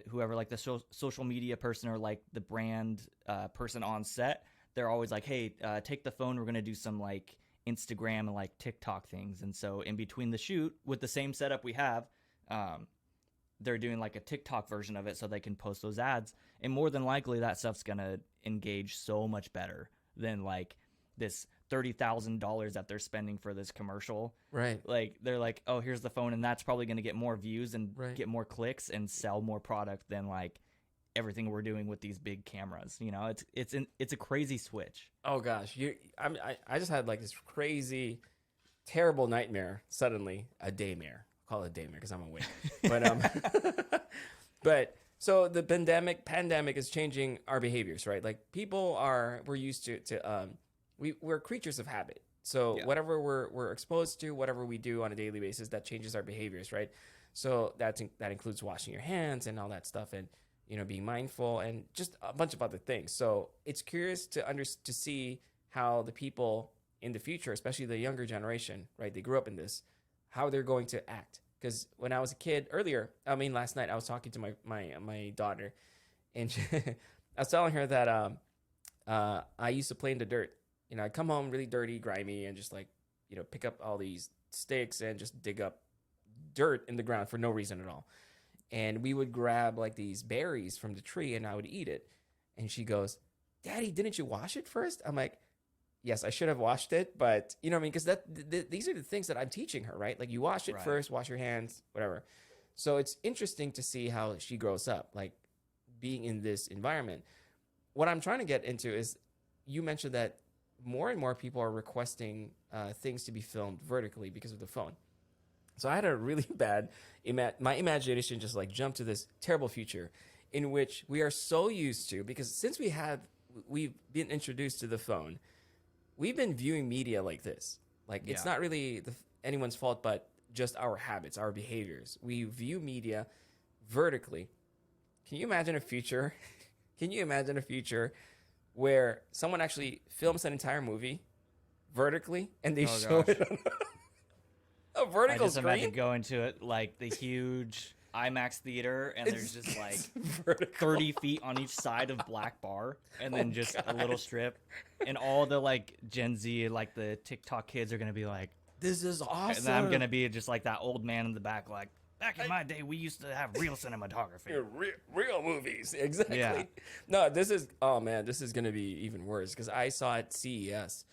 whoever like the social media person or like the brand person on set. They're always like, hey, take the phone. We're going to do some like Instagram and like TikTok things. And so in between the shoot with the same setup we have, they're doing like a TikTok version of it so they can post those ads. And more than likely that stuff's going to engage so much better than like this $30,000 that they're spending for this commercial. Right. Like they're like, oh, here's the phone, and that's probably going to get more views and Right. get more clicks and sell more product than like everything we're doing with these big cameras. You know, it's a crazy switch. Oh gosh, I just had like this crazy, terrible nightmare. Suddenly, a daymare. Call it a daymare because I'm awake. But but so the pandemic is changing our behaviors, right? Like we're used to we're creatures of habit. So whatever we're exposed to, whatever we do on a daily basis, that changes our behaviors, right? So that includes washing your hands and all that stuff, and being mindful and just a bunch of other things. So it's curious to see how the people in the future, especially the younger generation, right? They grew up in this, how they're going to act. Because when I was a kid last night, I was talking to my daughter, and I was telling her that I used to play in the dirt. I'd come home really dirty, grimy, and just like, pick up all these sticks and just dig up dirt in the ground for no reason at all. And we would grab like these berries from the tree and I would eat it. And she goes, "Daddy, didn't you wash it first?" I'm like, yes, I should have washed it, but you know what I mean? Because these are the things that I'm teaching her, right? Like you wash it first, wash your hands, whatever. So it's interesting to see how she grows up, like being in this environment. What I'm trying to get into is, you mentioned that more and more people are requesting things to be filmed vertically because of the phone. So I had a really bad, my imagination just like jumped to this terrible future in which we are so used to, because since we've been introduced to the phone, we've been viewing media like this. Like it's not really anyone's fault, but just our habits, our behaviors. We view media vertically. Can you imagine a future? Can you imagine a future where someone actually films an entire movie vertically and they show it on a vertical I just screen? imagine going to it like the huge IMAX theater, and there's just like 30 feet on each side of black bar, and then just a little strip, and all the like Gen Z, like the TikTok kids, are gonna be like, "This is awesome," and then I'm gonna be just like that old man in the back, like, "Back in my day, we used to have real cinematography, real movies." Exactly. Yeah. No, this is gonna be even worse, because I saw at CES,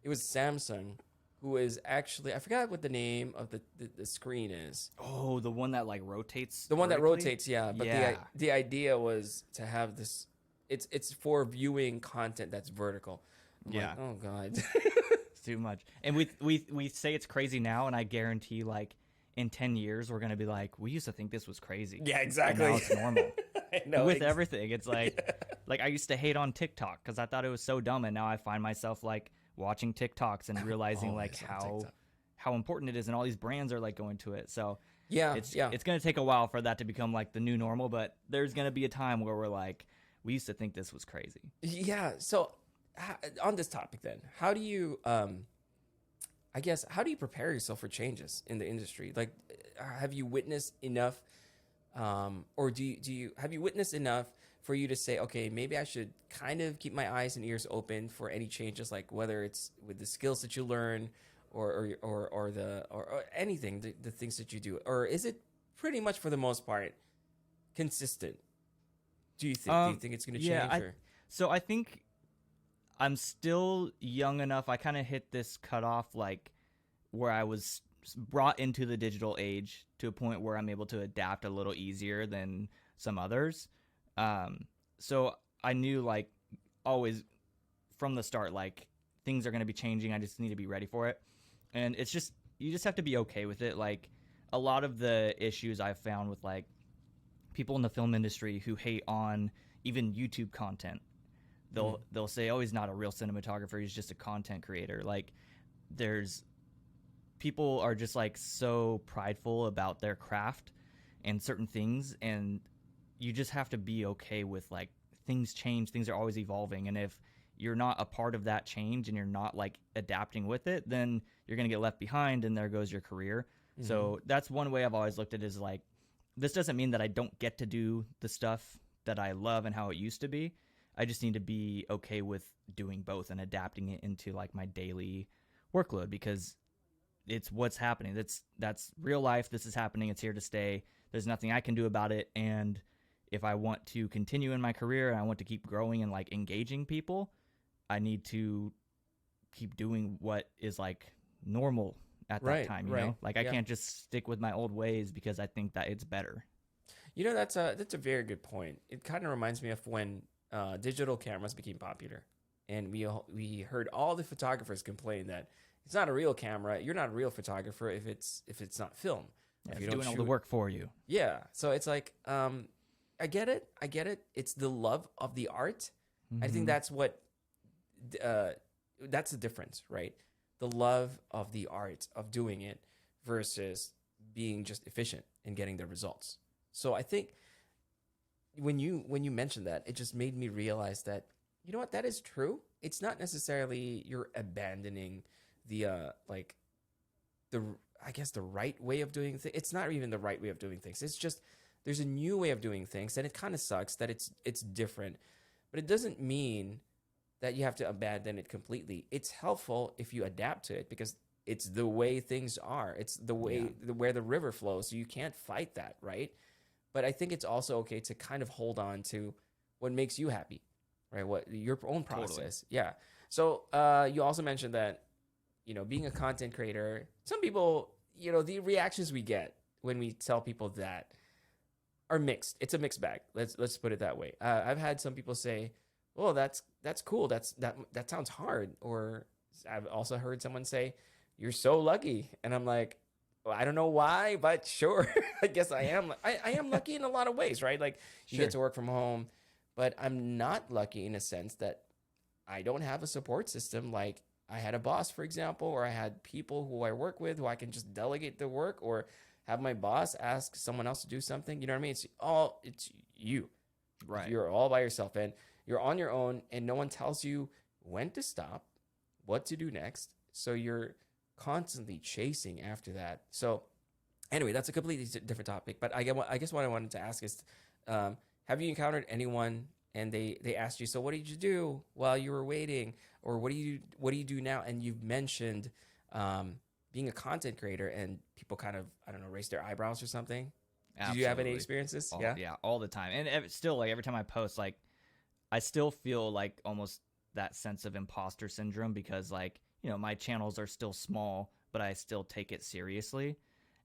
it was Samsung, who is actually, I forgot what the name of the screen is. Oh, the one that like rotates. The one vertically? that rotates, yeah. But the idea was to have this. It's for viewing content that's vertical. I'm like, oh god, it's too much. And we say it's crazy now, and I guarantee like in 10 years we're gonna be like, we used to think this was crazy. Yeah, exactly. And now it's normal. I know, with everything, it's like like I used to hate on TikTok because I thought it was so dumb, and now I find myself like watching TikToks and realizing like how important it is, and all these brands are like going to it. So it's going to take a while for that to become like the new normal, but there's going to be a time where we're like, we used to think this was crazy. Yeah. So on this topic then, how do you how do you prepare yourself for changes in the industry? Like, have you witnessed enough, or have you witnessed enough for you to say, okay, maybe I should kind of keep my eyes and ears open for any changes, like whether it's with the skills that you learn or anything, the things that you do, or is it pretty much for the most part consistent? Do you think it's going to change? So I think I'm still young enough. I kind of hit this cutoff like where I was brought into the digital age to a point where I'm able to adapt a little easier than some others. So I knew like always from the start, like things are going to be changing. I just need to be ready for it. And it's just, you just have to be okay with it. Like a lot of the issues I've found with like people in the film industry who hate on even YouTube content, they'll say, oh, he's not a real cinematographer, he's just a content creator. Like people are just like so prideful about their craft and certain things, and you just have to be okay with like things change, things are always evolving, and if you're not a part of that change and you're not like adapting with it, then you're going to get left behind, and there goes your career. So that's one way I've always looked at it, is like, this doesn't mean that I don't get to do the stuff that I love and how it used to be. I just need to be okay with doing both and adapting it into like my daily workload, because it's what's happening. That's real life. This is happening. It's here to stay. There's nothing I can do about it. And if I want to continue in my career and I want to keep growing and like engaging people, I need to keep doing what is like normal at that time, you know? Like I can't just stick with my old ways because I think that it's better. You know, that's a very good point. It kind of reminds me of when digital cameras became popular, and we heard all the photographers complain that it's not a real camera. You're not a real photographer if it's not film. Yeah, if it's doing all the work for you. Yeah. So it's like, I get it. It's the love of the art. I think that's what, that's the difference, right? The love of the art of doing it versus being just efficient and getting the results. So I think when you mentioned that, it just made me realize that, you know what, that is true. It's not necessarily you're abandoning the I guess the right way of doing things. It's not even the right way of doing things. It's just there's a new way of doing things, and it kind of sucks that it's different. But it doesn't mean that you have to abandon it completely. It's helpful if you adapt to it because it's the way things are. It's the way where the river flows. So you can't fight that, right? But I think it's also okay to kind of hold on to what makes you happy, right? What your own process. Totally. Yeah. So you also mentioned that, you know, being a content creator, some people, you know, the reactions we get when we tell people that are mixed. It's a mixed bag. Let's put it that way. I've had some people say, "Oh, that's cool. That sounds hard." Or I've also heard someone say, "You're so lucky," and I'm like, well, I don't know why, but sure. I guess I am. I am lucky in a lot of ways, right? Like you get to work from home, but I'm not lucky in a sense that I don't have a support system. Like I had a boss, for example, or I had people who I work with who I can just delegate the work or have my boss ask someone else to do something. You know what I mean? It's you. Right. You're all by yourself and you're on your own and no one tells you when to stop, what to do next. So you're constantly chasing after that. So anyway, that's a completely different topic. But I guess what I wanted to ask is, have you encountered anyone and they asked you, so what did you do while you were waiting? Or what do you do now? And you've mentioned being a content creator and people kind of, I don't know, raise their eyebrows or something. Absolutely. Do you have any experiences? Yeah, all the time. And still, like every time I post, like I still feel like almost that sense of imposter syndrome because like, you know, my channels are still small, but I still take it seriously.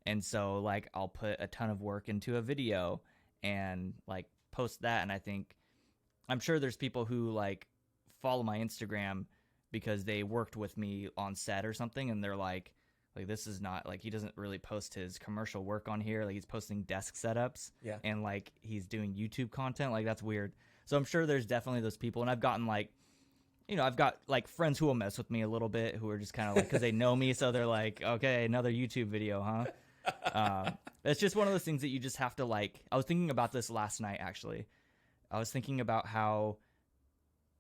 And so like I'll put a ton of work into a video and like post that. And I'm sure there's people who like follow my Instagram because they worked with me on set or something. And they're like, this is not like, he doesn't really post his commercial work on here. Like he's posting desk setups and like he's doing YouTube content. Like that's weird. So I'm sure there's definitely those people. And I've gotten like, you know, I've got like friends who will mess with me a little bit who are just kind of like, because they know me. So they're like, okay, another YouTube video, huh? It's just one of those things that you just have to like, I was thinking about this last night, actually. I was thinking about how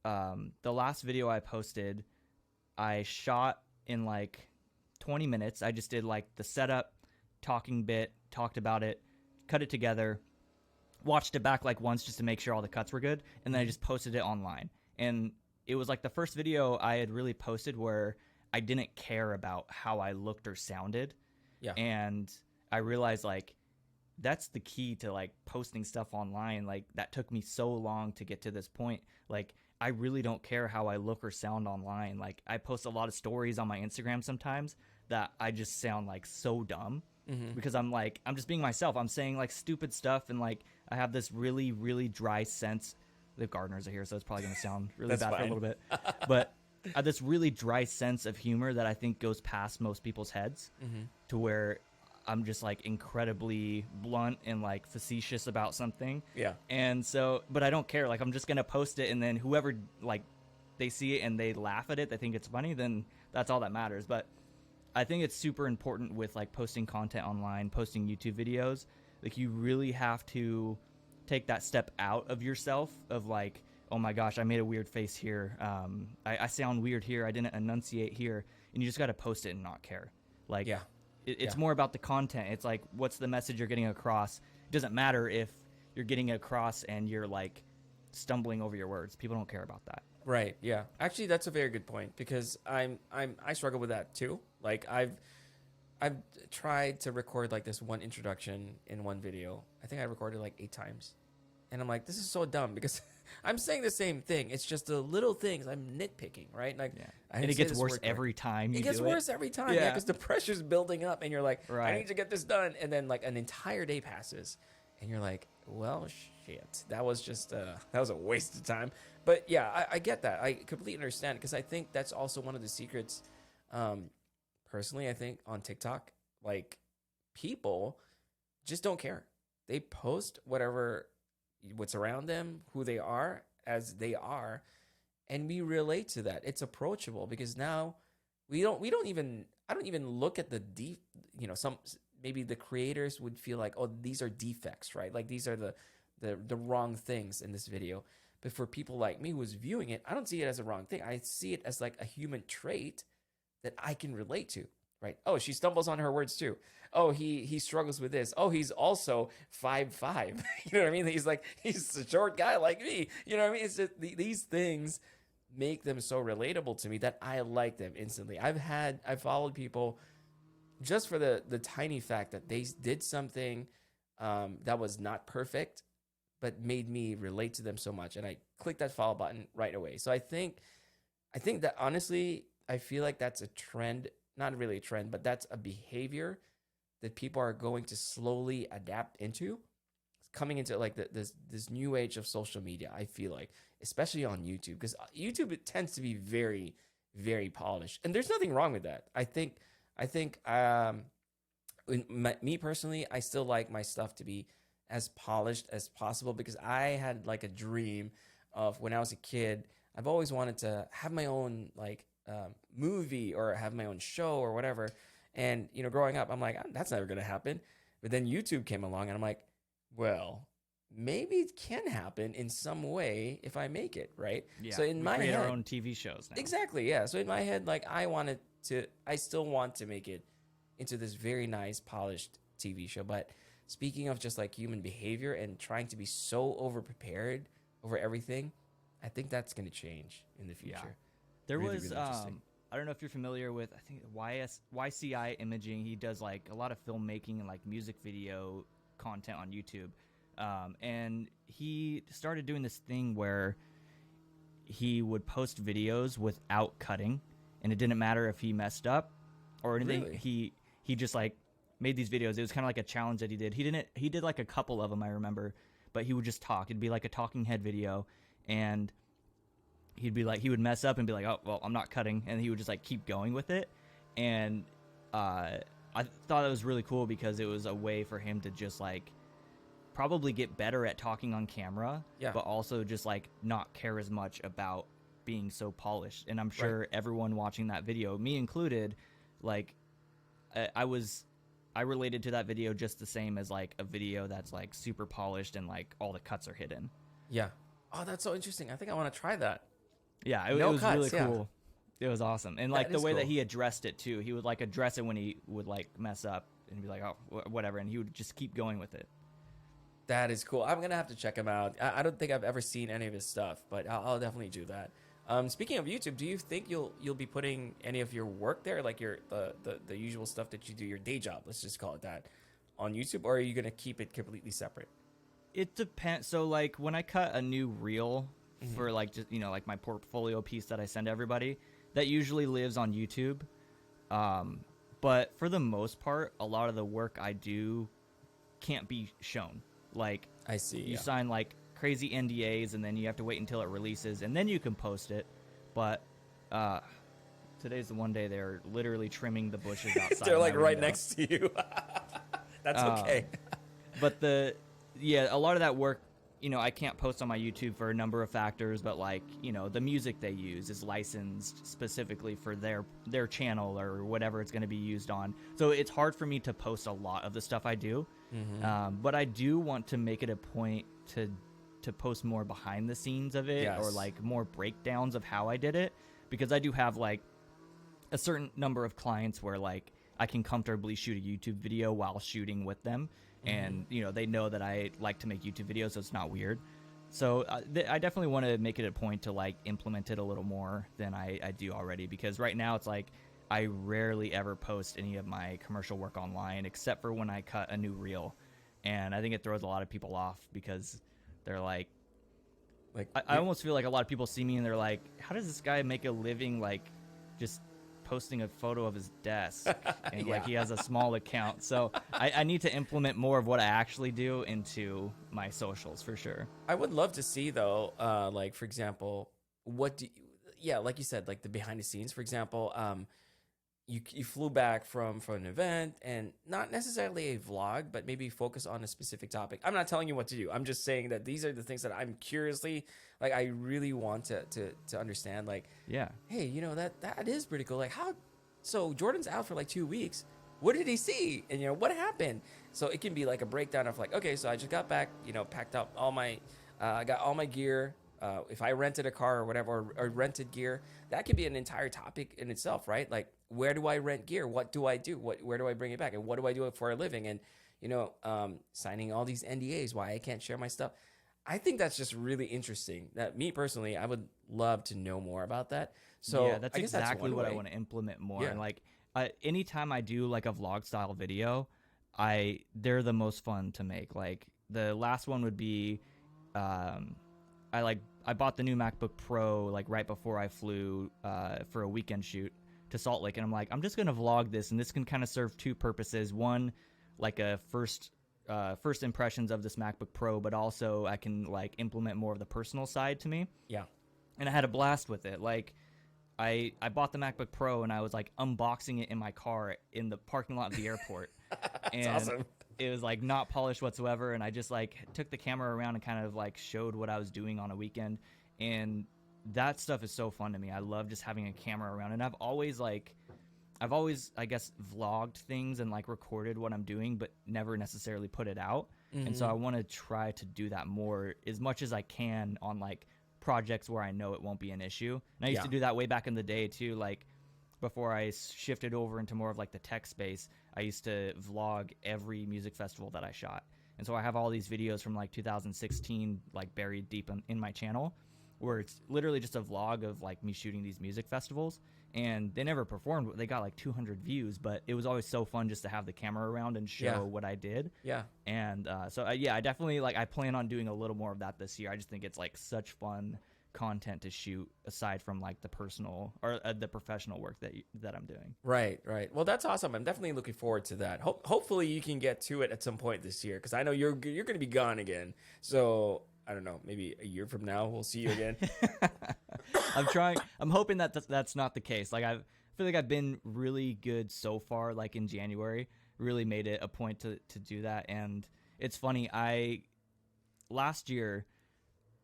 the last video I posted, I shot in like 20 minutes. I just did like the setup, talking bit, talked about it, cut it together, watched it back like once just to make sure all the cuts were good. And then I just posted it online. And it was like the first video I had really posted where I didn't care about how I looked or sounded. Yeah. And I realized like that's the key to like posting stuff online. Like that took me so long to get to this point. Like I really don't care how I look or sound online. Like I post a lot of stories on my Instagram sometimes that I just sound like so dumb because I'm just being myself. I'm saying like stupid stuff and like I have this really, really dry sense. The gardeners are here, so it's probably going to sound really bad for a little bit. But I have this really dry sense of humor that I think goes past most people's heads to where I'm just like incredibly blunt and like facetious about something. Yeah. And so, but I don't care. Like I'm just going to post it and then whoever like they see it and they laugh at it, they think it's funny, then that's all that matters. But I think it's super important with like posting content online, posting YouTube videos. Like you really have to take that step out of yourself of like, oh my gosh, I made a weird face here. I sound weird here. I didn't enunciate here. And you just got to post it and not care. Like, it's more about the content. It's like, what's the message you're getting across? It doesn't matter if you're getting it across and you're like stumbling over your words. People don't care about that. Right. Yeah. Actually, that's a very good point because I struggle with that too. Like I've tried to record like this one introduction in one video. I think I recorded like 8 times. And I'm like, this is so dumb because I'm saying the same thing. It's just the little things. I'm nitpicking, right? Like, and it gets worse every time you do it. It gets worse every time, yeah, because the pressure's building up, and you're like, I need to get this done, and then like an entire day passes, and you're like, well, shit, that was just that was a waste of time. But yeah, I get that. I completely understand, because I think that's also one of the secrets. Personally, I think on TikTok, like, people just don't care. They post what's around them, who they are as they are, and we relate to that. It's approachable, because now I don't even look at the deep, some, maybe the creators would feel like, oh, these are defects, right? Like, these are the wrong things in this video. But for people like me who's viewing it, I don't see it as a wrong thing. I see it as like a human trait that I can relate to, right? Oh, she stumbles on her words too. Oh, he struggles with this. Oh, he's also 5'5". You know what I mean? He's a short guy like me. You know what I mean? It's just these things make them so relatable to me that I like them instantly. I've followed people just for the tiny fact that they did something that was not perfect, but made me relate to them so much, and I clicked that follow button right away. So I think that, honestly, I feel like that's a trend, not really a trend, but that's a behavior that people are going to slowly adapt into, coming into like this new age of social media. I feel like, especially on YouTube, because YouTube, it tends to be very, very polished, and there's nothing wrong with that. I think me personally, I still like my stuff to be as polished as possible, because I had like a dream of, when I was a kid, I've always wanted to have my own like movie, or have my own show, or whatever. And growing up, I'm like, that's never gonna happen. But then YouTube came along, and I'm like, well, maybe it can happen in some way if I make it, right? Yeah, so in my create head, our own TV shows now. Exactly, yeah. So in my head, like, I still want to make it into this very nice, polished TV show. But speaking of just like human behavior and trying to be so over-prepared over everything, I think that's going to change in the future. Yeah. There really, was, really interesting. I don't know if you're familiar with, I think, YCI Imaging. He does like a lot of filmmaking and like music video content on YouTube. And he started doing this thing where he would post videos without cutting, and it didn't matter if he messed up or anything. Really? He just like made these videos. It was kind of like a challenge that he did. He did like a couple of them, I remember, but he would just talk. It'd be like a talking head video, and he would mess up and be like, oh, well, I'm not cutting. And he would just like keep going with it. And I thought it was really cool, because it was a way for him to just like probably get better at talking on camera, but also just like not care as much about being so polished. And I'm sure everyone watching that video, me included, like I related to that video just the same as like a video that's like super polished and like all the cuts are hidden. Yeah. Oh, that's so interesting. I think I want to try that. Yeah, it was cuts, really cool. It was awesome. And like the way that he addressed it too, he would like address it when he would like mess up and be like, oh, whatever. And he would just keep going with it. That is cool. I'm going to have to check him out. I don't think I've ever seen any of his stuff, but I'll definitely do that. Speaking of YouTube, do you think you'll be putting any of your work there, like the usual stuff that you do, your day job, let's just call it that, on YouTube, or are you going to keep it completely separate? It depends. So like when I cut a new reel for like just like my portfolio piece that I send to everybody, that usually lives on YouTube. But for the most part, a lot of the work I do can't be shown. Like, I see. You sign like crazy NDAs, and then you have to wait until it releases, and then you can post it. But today's the one day they're literally trimming the bushes outside. They're like right next to you. That's okay. But a lot of that work, I can't post on my YouTube for a number of factors, but like, the music they use is licensed specifically for their channel or whatever it's going to be used on. So it's hard for me to post a lot of the stuff I do. But I do want to make it a point to post more behind the scenes of it, or like more breakdowns of how I did it, because I do have like a certain number of clients where like I can comfortably shoot a YouTube video while shooting with them. And, they know that I like to make YouTube videos, so it's not weird. So I definitely want to make it a point to like implement it a little more than I do already, because right now it's like I rarely ever post any of my commercial work online, except for when I cut a new reel. And I think it throws a lot of people off, because they're like, Like I almost feel like a lot of people see me and they're like, how does this guy make a living, like just posting a photo of his desk and like he has a small account? So I need to implement more of what I actually do into my socials for sure. I would love to see though, like for example, what do you, yeah, like you said, like the behind the scenes, for example, you flew back from an event and not necessarily a vlog, but maybe focus on a specific topic. I'm not telling you what to do. I'm just saying that these are the things that I'm curiously, like I really want to understand. Like, Yeah. hey, you know, that is pretty cool. Like how, so Jordan's out for like 2 weeks. What did he see? And you know, what happened? So it can be like a breakdown of like, okay, so I just got back, you know, packed up all my, I got all my gear. If I rented a car or whatever, or rented gear, that could be an entire topic in itself, right? Like, where do I rent gear? What do I do? Where do I bring it back? And what do I do for a living? And, you know, signing all these NDAs, why I can't share my stuff. I think that's just really interesting. That me personally, I would love to know more about that. So yeah, that's exactly what I want to implement more. Yeah. And like, anytime I do like a vlog style video, they're the most fun to make. Like the last one would be, I bought the new MacBook Pro like right before I flew for a weekend shoot to Salt Lake, and I'm like, I'm just gonna vlog this, and this can kind of serve two purposes. One, like a first impressions of this MacBook Pro, but also I can like implement more of the personal side to me. Yeah. And I had a blast with it. Like I bought the MacBook Pro and I was like unboxing it in my car in the parking lot of the airport. That's awesome. It was like not polished whatsoever, and I just like took the camera around and kind of like showed what I was doing on a weekend, and that stuff is so fun to me. I love just having a camera around, and I've always I guess vlogged things and like recorded what I'm doing, but never necessarily put it out. And so I want to try to do that more as much as I can on like projects where I know it won't be an issue. And I used to do that way back in the day too, like before I shifted over into more of like the tech space. I used to vlog every music festival that I shot. And so I have all these videos from like 2016 like buried deep in my channel, where it's literally just a vlog of like me shooting these music festivals. And they never performed. They got like 200 views, but it was always so fun just to have the camera around and show what I did. Yeah. And so I definitely like, I plan on doing a little more of that this year. I just think it's like such fun content to shoot aside from like the personal or the professional work that I'm doing. Right. Well, that's awesome. I'm definitely looking forward to that. Hopefully you can get to it at some point this year, because I know you're going to be gone again. So I don't know, maybe a year from now we'll see you again. I'm hoping that that's not the case. Like I feel like I've been really good so far. Like in January, really made it a point to do that. And it's funny. Last year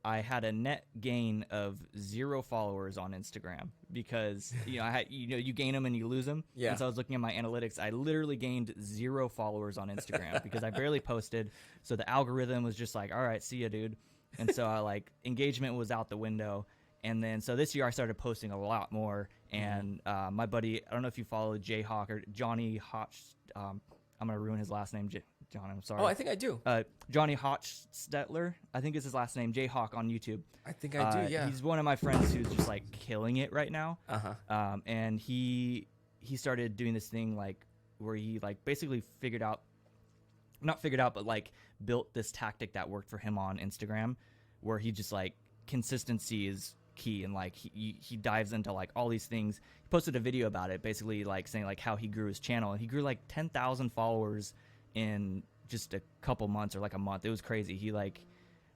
I had a net gain of 0 followers on Instagram because, you know, you gain them and you lose them. Yeah. And so I was looking at my analytics. I literally gained 0 followers on Instagram because I barely posted. So the algorithm was just like, all right, see ya, dude. And so I like engagement was out the window. And then, so this year I started posting a lot more. And my buddy, I don't know if you follow Jayhawk or Johnny Hotch. I'm going to ruin his last name, John, I'm sorry. Oh, I think I do. Johnny Hochstetler, I think is his last name, Jayhawk on YouTube. I think I do, yeah. He's one of my friends who's just like killing it right now. And he started doing this thing like where he like basically but like built this tactic that worked for him on Instagram, where he just like consistency is key, and like he dives into like all these things. He posted a video about it, basically like saying like how he grew his channel, and he grew like 10,000 followers in just a couple months or like a month. It was crazy. He like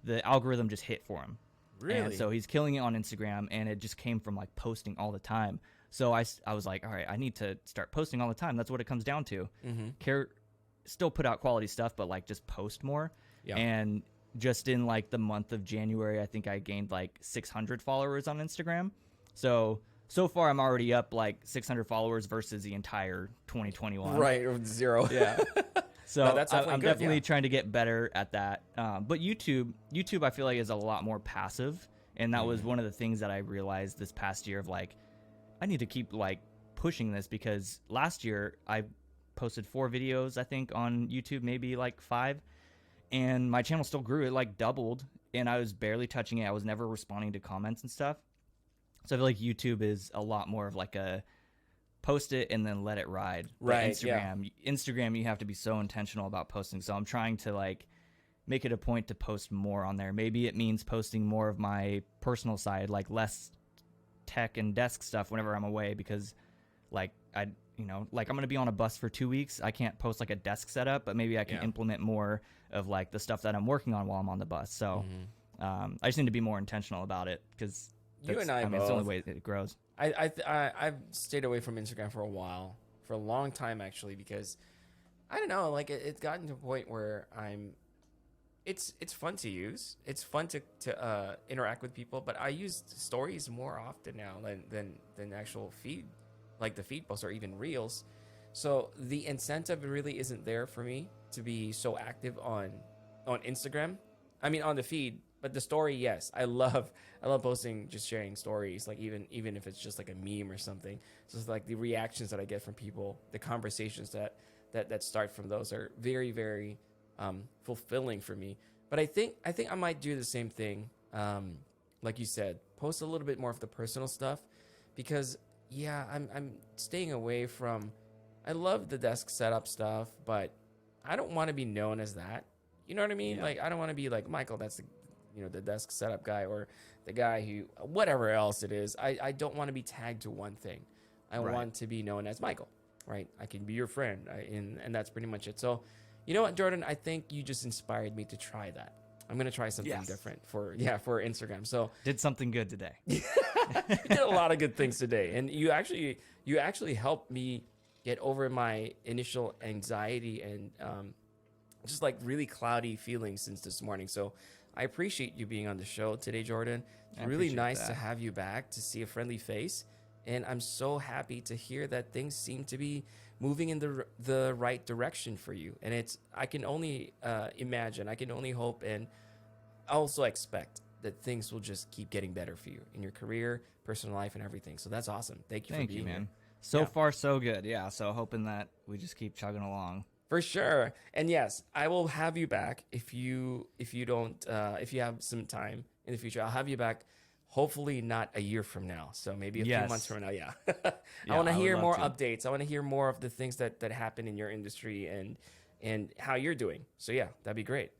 the algorithm just hit for him. Really? And so he's killing it on Instagram, and it just came from like posting all the time. So I was like, all right, I need to start posting all the time. That's what it comes down to. Still put out quality stuff, but like just post more. Yeah. And just in like the month of January, I think I gained like 600 followers on Instagram. So far I'm already up like 600 followers versus the entire 2021. Right, 0. Yeah. So no, that's I'm definitely trying to get better at that. But YouTube I feel like is a lot more passive. And that was one of the things that I realized this past year of like, I need to keep like pushing this, because last year I posted 4 videos, I think, on YouTube, maybe like 5. And my channel still grew. It like doubled, and I was barely touching it. I was never responding to comments and stuff. So I feel like YouTube is a lot more of like a post it and then let it ride. But right. Instagram, you have to be so intentional about posting. So I'm trying to like make it a point to post more on there. Maybe it means posting more of my personal side, like less tech and desk stuff whenever I'm away, because like I'm going to be on a bus for 2 weeks. I can't post like a desk setup, but maybe I can implement more of like the stuff that I'm working on while I'm on the bus. So I just need to be more intentional about it, because you and I both. It's the only way it grows. I've stayed away from Instagram for a long time actually, because I don't know, like it's gotten to a point where it's fun to use. It's fun to interact with people, but I use stories more often now than actual feed, like the feed posts or even reels. So the incentive really isn't there for me to be so active on Instagram. I mean, on the feed, but the story, yes, I love posting, just sharing stories, like even if it's just like a meme or something. So it's like the reactions that I get from people, the conversations that start from those are very, very fulfilling for me. But I think I might do the same thing, like you said, post a little bit more of the personal stuff, because I'm staying away from. I love the desk setup stuff, but I don't want to be known as that. You know what I mean? Yeah. Like I don't want to be like Michael. That's the desk setup guy, or the guy who whatever else it is. I don't want to be tagged to one thing. I want to be known as Michael. Right? I can be your friend, and that's pretty much it. So, you know what, Jordan? I think you just inspired me to try that. I'm gonna try something different for Instagram. So did something good today. You did a lot of good things today, and you actually helped me get over my initial anxiety and just like really cloudy feelings since this morning. So I appreciate you being on the show today, Jordan. It's really nice to have you back, to see a friendly face. And I'm so happy to hear that things seem to be moving in the right direction for you. And I can only imagine, I can only hope, and also expect that things will just keep getting better for you in your career, personal life, and everything. So that's awesome. Thank you for being here. So far, so good. Yeah. So hoping that we just keep chugging along. For sure. And yes, I will have you back if you have some time in the future. I'll have you back. Hopefully not a year from now. So maybe a few months from now. Yeah. I want to hear more updates. I want to hear more of the things that happen in your industry and how you're doing. So yeah, that'd be great.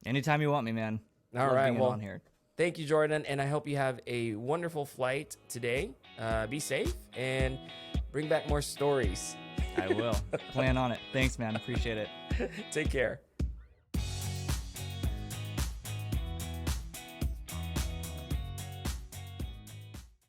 Anytime you want me, man. All right. Well, on here. Thank you, Jordan. And I hope you have a wonderful flight today. Be safe and bring back more stories. I will. Plan on it. Thanks, man. Appreciate it. Take care.